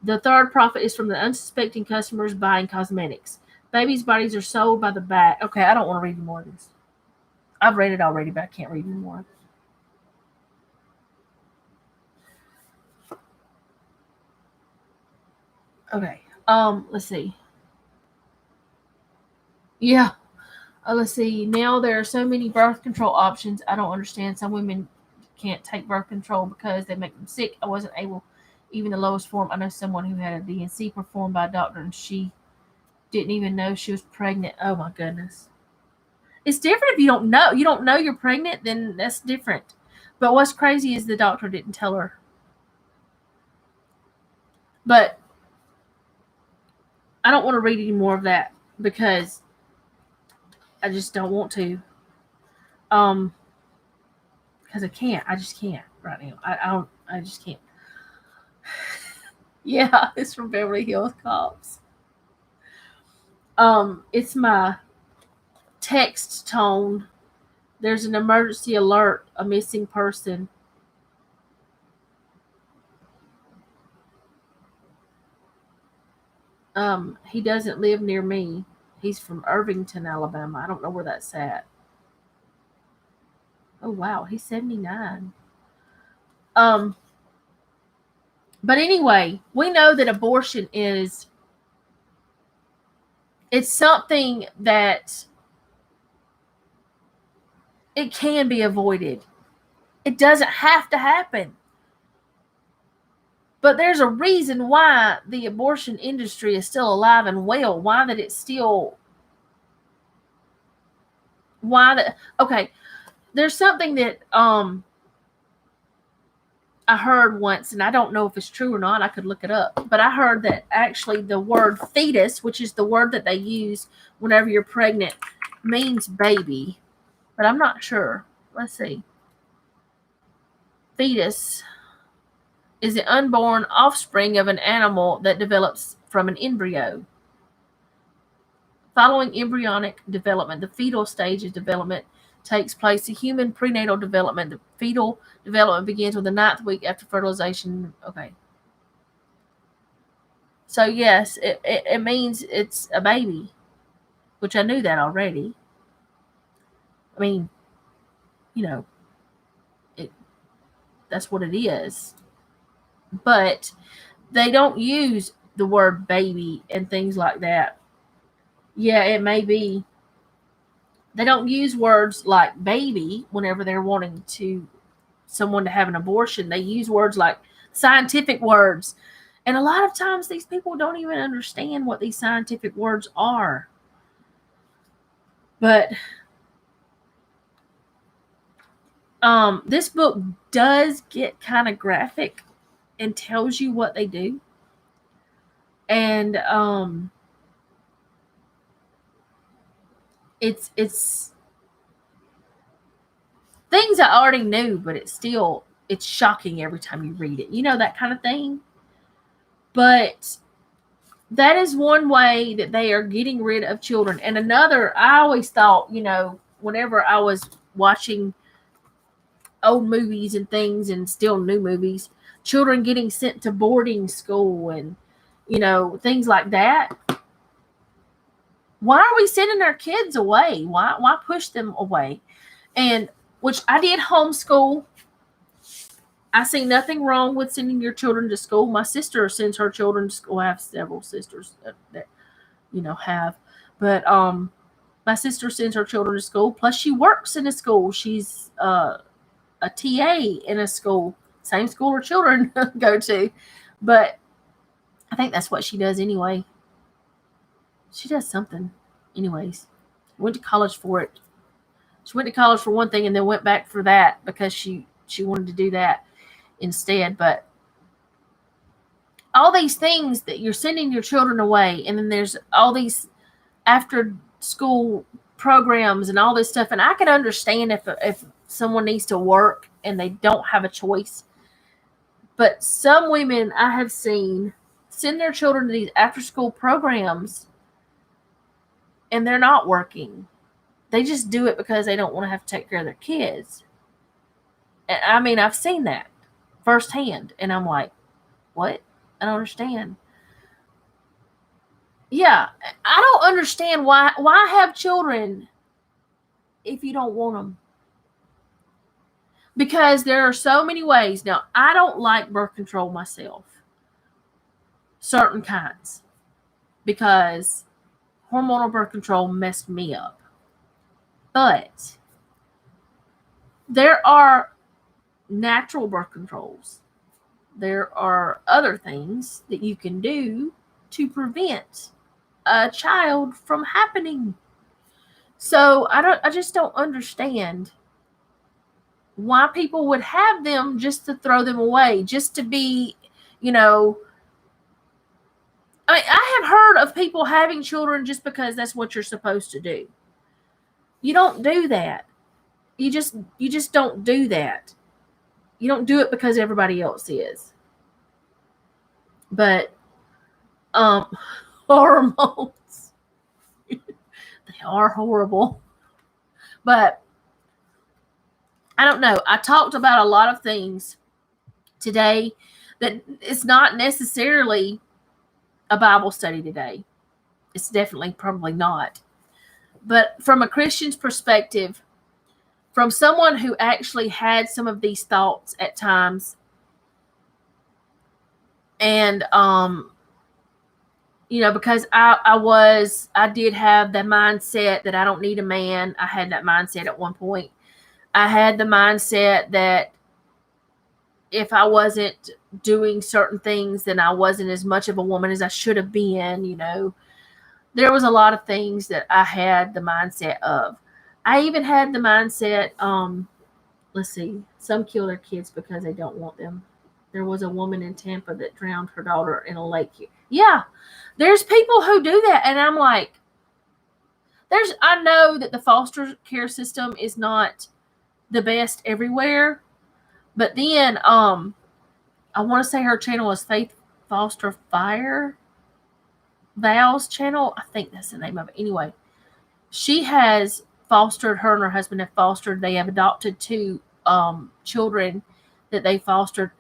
The third profit is from the unsuspecting customers buying cosmetics. Babies' bodies are sold by the bag. Okay, I don't want to read any more of this. I've read it already, but I can't read anymore. Okay. Let's see. Yeah. Let's see. Now there are so many birth control options. I don't understand. Some women can't take birth control because they make them sick. I wasn't able, even the lowest form. I know someone who had a DNC performed by a doctor and she didn't even know she was pregnant. Oh my goodness. It's different if you don't know. You don't know you're pregnant, then that's different. But what's crazy is the doctor didn't tell her. But I don't want to read any more of that because I just don't want to. Because I can't. I just can't right now. I don't. I just can't. Yeah, it's from Beverly Hills Cops. It's my text tone. There's an emergency alert, a missing person. He doesn't live near me. He's from Irvington, Alabama. I don't know where that's at. Oh wow, he's 79. Um, but anyway, we know that abortion is it's something that it can be avoided. It doesn't have to happen. But there's a reason why the abortion industry is still alive and well. Why that it's still why that okay. There's something that I heard once, and I don't know if it's true or not. I could look it up. But I heard that actually the word fetus, which is the word that they use whenever you're pregnant, means baby. But I'm not sure. Let's see. Fetus is the unborn offspring of an animal that develops from an embryo. Following embryonic development, the fetal stage of development takes place. The human prenatal development, the fetal development begins with the 9th week after fertilization. Okay. So, yes, it means it's a baby, which I knew that already. I mean, you know, that's what it is. But they don't use the word baby and things like that. Yeah, it may be. They don't use words like baby whenever they're wanting to someone to have an abortion. They use words like scientific words. And a lot of times these people don't even understand what these scientific words are. But this book does get kind of graphic and tells you what they do. And it's things I already knew, but it's shocking every time you read it. You know, that kind of thing. But that is one way that they are getting rid of children. And another, I always thought, whenever I was watching old movies and things and still new movies, children getting sent to boarding school and, things like that. Why are we sending our kids away? Why push them away? And which I did homeschool. I see nothing wrong with sending your children to school. My sister sends her children to school. I have several sisters that have. But my sister sends her children to school. Plus, she works in a school. She's a TA in a school. Same school her children go to. But I think that's what she does anyway. She does something. Anyways, went to college for it. She went to college for one thing and then went back for that because she wanted to do that instead. But all these things that you're sending your children away, and then there's all these after school programs and all this stuff. And I can understand if someone needs to work and they don't have a choice. But some women I have seen send their children to these after school programs and they're not working. They just do it because they don't want to have to take care of their kids. And I mean, I've seen that firsthand. And I'm like, what? I don't understand. Yeah, I don't understand why have children if you don't want them. Because there are so many ways. Now, I don't like birth control myself. Certain kinds. Because hormonal birth control messed me up. But there are natural birth controls. There are other things that you can do to prevent a child from happening. So I just don't understand why people would have them just to throw them away, just to be, you know. I mean, I have heard of people having children just because that's what you're supposed to do. You don't do that. You just don't do that. You don't do it because everybody else is. But hormones, they are horrible. But I don't know. I talked about a lot of things today that it's not necessarily a Bible study today. It's definitely probably not. But from a Christian's perspective, from someone who actually had some of these thoughts at times, and because I did have the mindset that I don't need a man. I had that mindset at one point. I had the mindset that if I wasn't doing certain things, then I wasn't as much of a woman as I should have been. There was a lot of things that I had the mindset of. I even had the mindset, let's see, some kill their kids because they don't want them. There was a woman in Tampa that drowned her daughter in a lake. Yeah, there's people who do that. And I'm like, I know that the foster care system is not the best everywhere. But then, I want to say her channel is Faith Foster Fire. Val's channel. I think that's the name of it. Anyway, she has fostered, her and her husband have fostered. They have adopted 2 children that they fostered.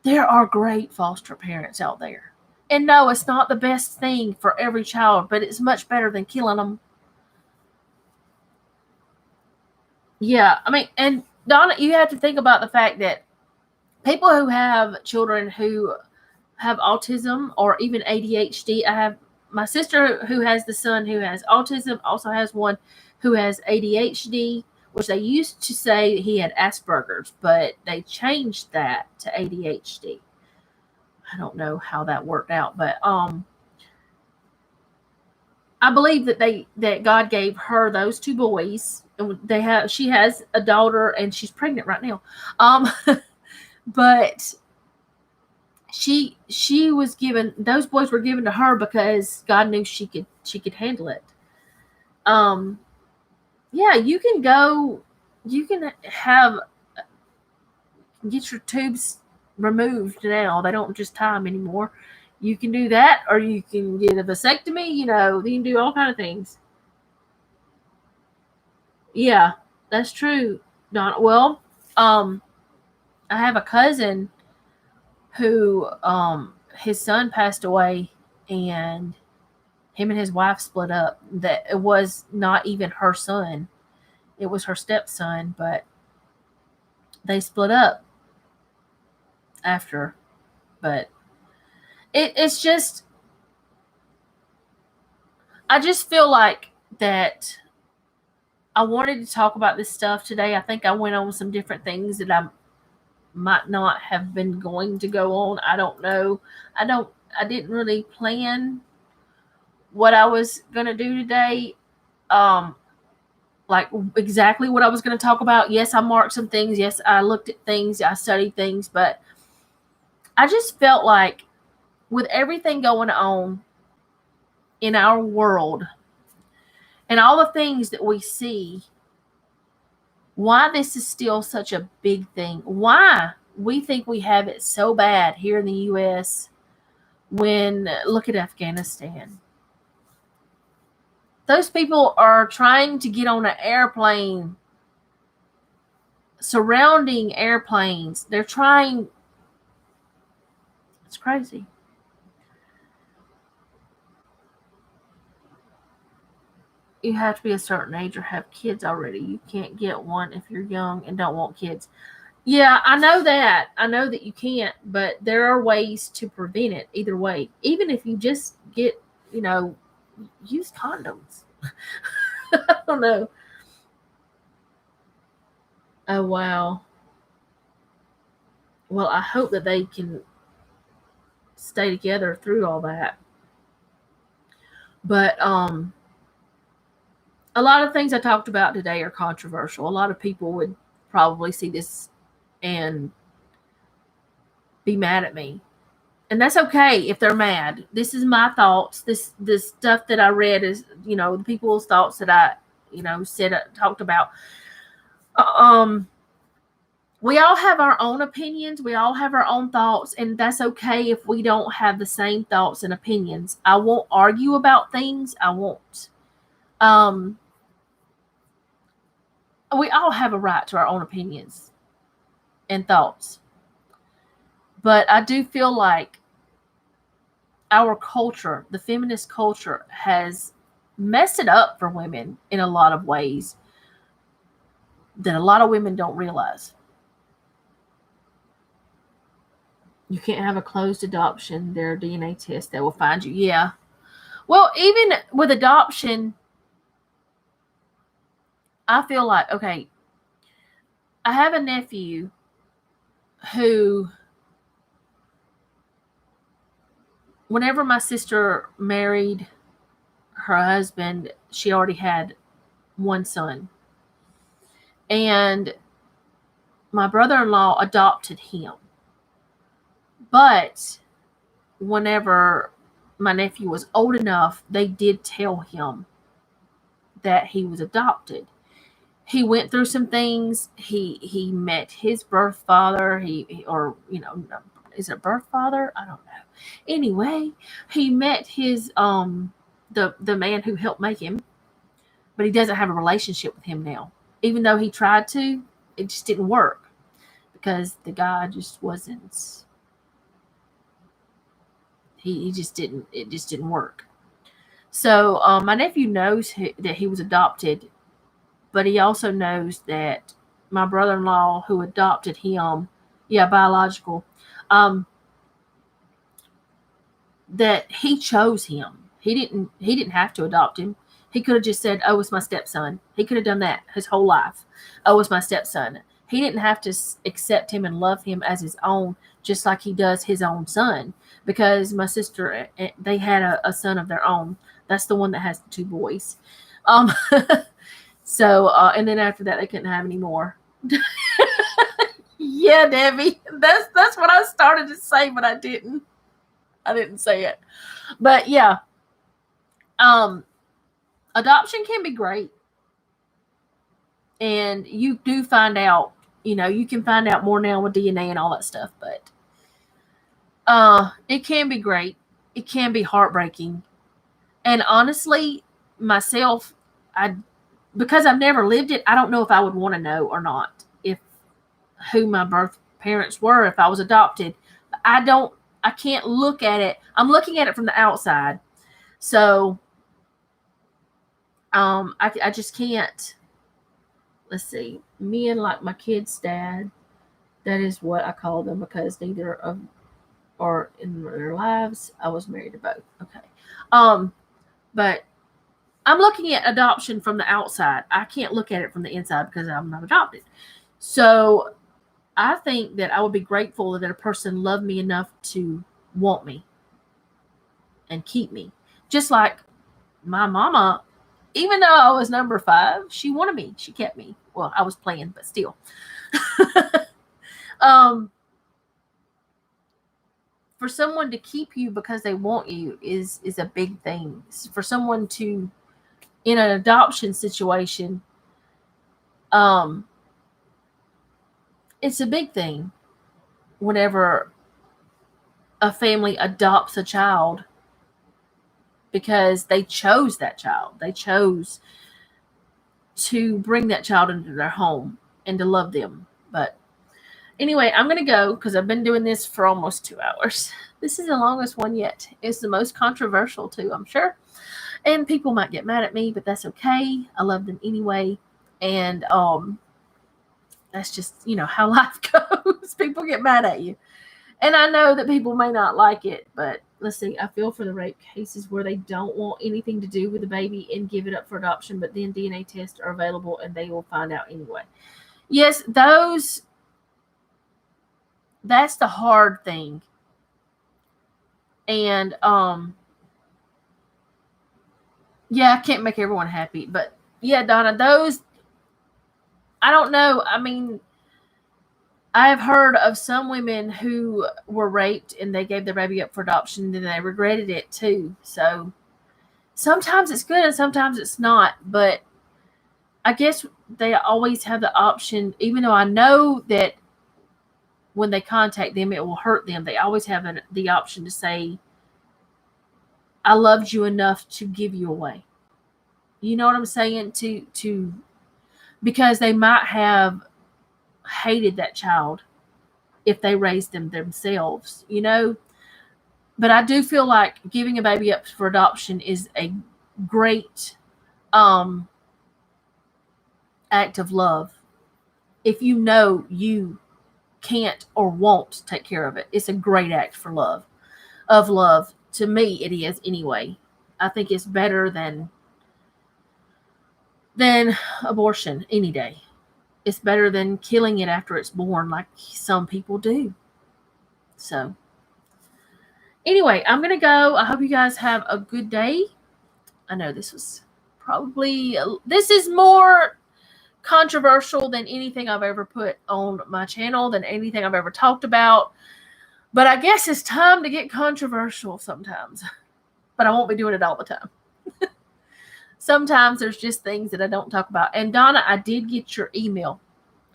There are great foster parents out there. And no, it's not the best thing for every child, but it's much better than killing them. Yeah, I mean, and Donna, you have to think about the fact that people who have children who have autism or even ADHD, I have my sister who has the son who has autism, also has one who has ADHD, which they used to say he had Asperger's, but they changed that to ADHD. I don't know how that worked out, but I believe that God gave her those 2 boys, and she has a daughter, and she's pregnant right now. But she was given, those boys were given to her because God knew she could handle it. Yeah, you can get your tubes removed now. They don't just tie them anymore. You can do that, or you can get a vasectomy. You can do all kind of things. Yeah, that's true, Don. Well, I have a cousin who his son passed away, and him and his wife split up. That it was not even her son, it was her stepson, but they split up after. But it's just, I just feel like that I wanted to talk about this stuff today. I think I went on some different things that I might not have been going to go on. I don't know. I didn't really plan what I was going to do today. Like exactly what I was going to talk about. Yes, I marked some things. Yes, I looked at things. I studied things. But I just felt like with everything going on in our world and all the things that we see, why this is still such a big thing. Why we think we have it so bad here in the U.S. when look at Afghanistan. Those people are trying to get on an airplane, surrounding airplanes. They're trying. It's crazy. You have to be a certain age or have kids already. You can't get one if you're young and don't want kids. Yeah, I know that. I know that you can't, but there are ways to prevent it either way. Even if you just get, use condoms. I don't know. Oh, wow. Well, I hope that they can stay together through all that. But a lot of things I talked about today are controversial. A lot of people would probably see this and be mad at me. And that's okay if they're mad. This is my thoughts. This stuff that I read is, the people's thoughts that I, talked about. We all have our own opinions. We all have our own thoughts, and that's okay if we don't have the same thoughts and opinions. I won't argue about things. I won't. We all have a right to our own opinions and thoughts. But I do feel like our culture, the feminist culture, has messed it up for women in a lot of ways that a lot of women don't realize. You can't have a closed adoption. There are DNA tests that will find you. Yeah. Well, even with adoption, I feel like, okay, I have a nephew who, whenever my sister married her husband, she already had one son. And my brother-in-law adopted him. But whenever my nephew was old enough, they did tell him that he was adopted. He went through some things. He met his birth father. Is it birth father? I don't know. Anyway, he met his the man who helped make him, but he doesn't have a relationship with him now. Even though he tried to, it just didn't work because the guy just wasn't. He just didn't. It just didn't work. So my nephew knows that he was adopted, but he also knows that my brother-in-law who adopted him, biological, that he chose him. He didn't have to adopt him. He could have just said, "Oh, it's my stepson." He could have done that his whole life. "Oh, it's my stepson." He didn't have to accept him and love him as his own, just like he does his own son. Because my sister, they had a son of their own. That's the one that has the two boys. So, and then after that, they couldn't have any more. Yeah, Debbie, that's what I started to say, but I didn't. I didn't say it. But yeah, adoption can be great, and you do find out. You can find out more now with DNA and all that stuff, but it can be great. It can be heartbreaking, and honestly, myself, because I've never lived it, I don't know if I would want to know or not if who my birth parents were if I was adopted. I can't look at it. I'm looking at it from the outside. So I just can't. Let's see. Me and like my kid's dad, that is what I call them because neither of or in their lives I was married to both. Okay. But I'm looking at adoption from the outside. I can't look at it from the inside because I'm not adopted. So I think that I would be grateful that a person loved me enough to want me and keep me. Just like my mama, even though I was number 5, she wanted me. She kept me. Well, I was playing, but still. For someone to keep you because they want you is a big thing. For someone to, in an adoption situation, it's a big thing. whenever a family adopts a child, because they chose that child. They chose to bring that child into their home and to love them. But anyway, I'm going to go because I've been doing this for almost 2 hours. This is the longest one yet. It's the most controversial too, I'm sure. And people might get mad at me, but that's okay. I love them anyway. And that's just, how life goes. People get mad at you. And I know that people may not like it, but let's see, I feel for the rape cases where they don't want anything to do with the baby and give it up for adoption, but then DNA tests are available and they will find out anyway. Yes, that's the hard thing. And yeah, I can't make everyone happy, but yeah, Donna, I don't know. I mean, I have heard of some women who were raped and they gave their baby up for adoption and then they regretted it too. So sometimes it's good and sometimes it's not. But I guess they always have the option, even though I know that when they contact them, it will hurt them. They always have the option to say, I loved you enough to give you away. You know what I'm saying? Because they might have hated that child if they raised them themselves, But I do feel like giving a baby up for adoption is a great act of love. If you know you can't or won't take care of it, it's a great act of love. To me, it is anyway. I think it's better than abortion any day. It's better than killing it after it's born like some people do. So anyway, I'm going to go. I hope you guys have a good day. I know this is more controversial than anything I've ever put on my channel, than anything I've ever talked about. But I guess it's time to get controversial sometimes. But I won't be doing it all the time. Sometimes there's just things that I don't talk about. And Donna, I did get your email.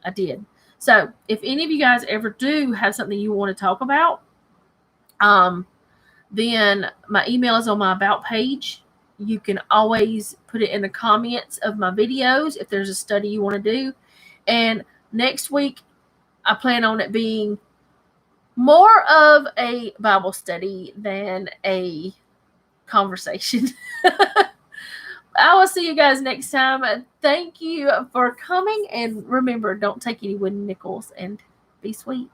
I did. So if any of you guys ever do have something you want to talk about, then my email is on my About page. You can always put it in the comments of my videos if there's a study you want to do. And next week, I plan on it being more of a Bible study than a conversation. I will see you guys next time. Thank you for coming. And remember, don't take any wooden nickels and be sweet.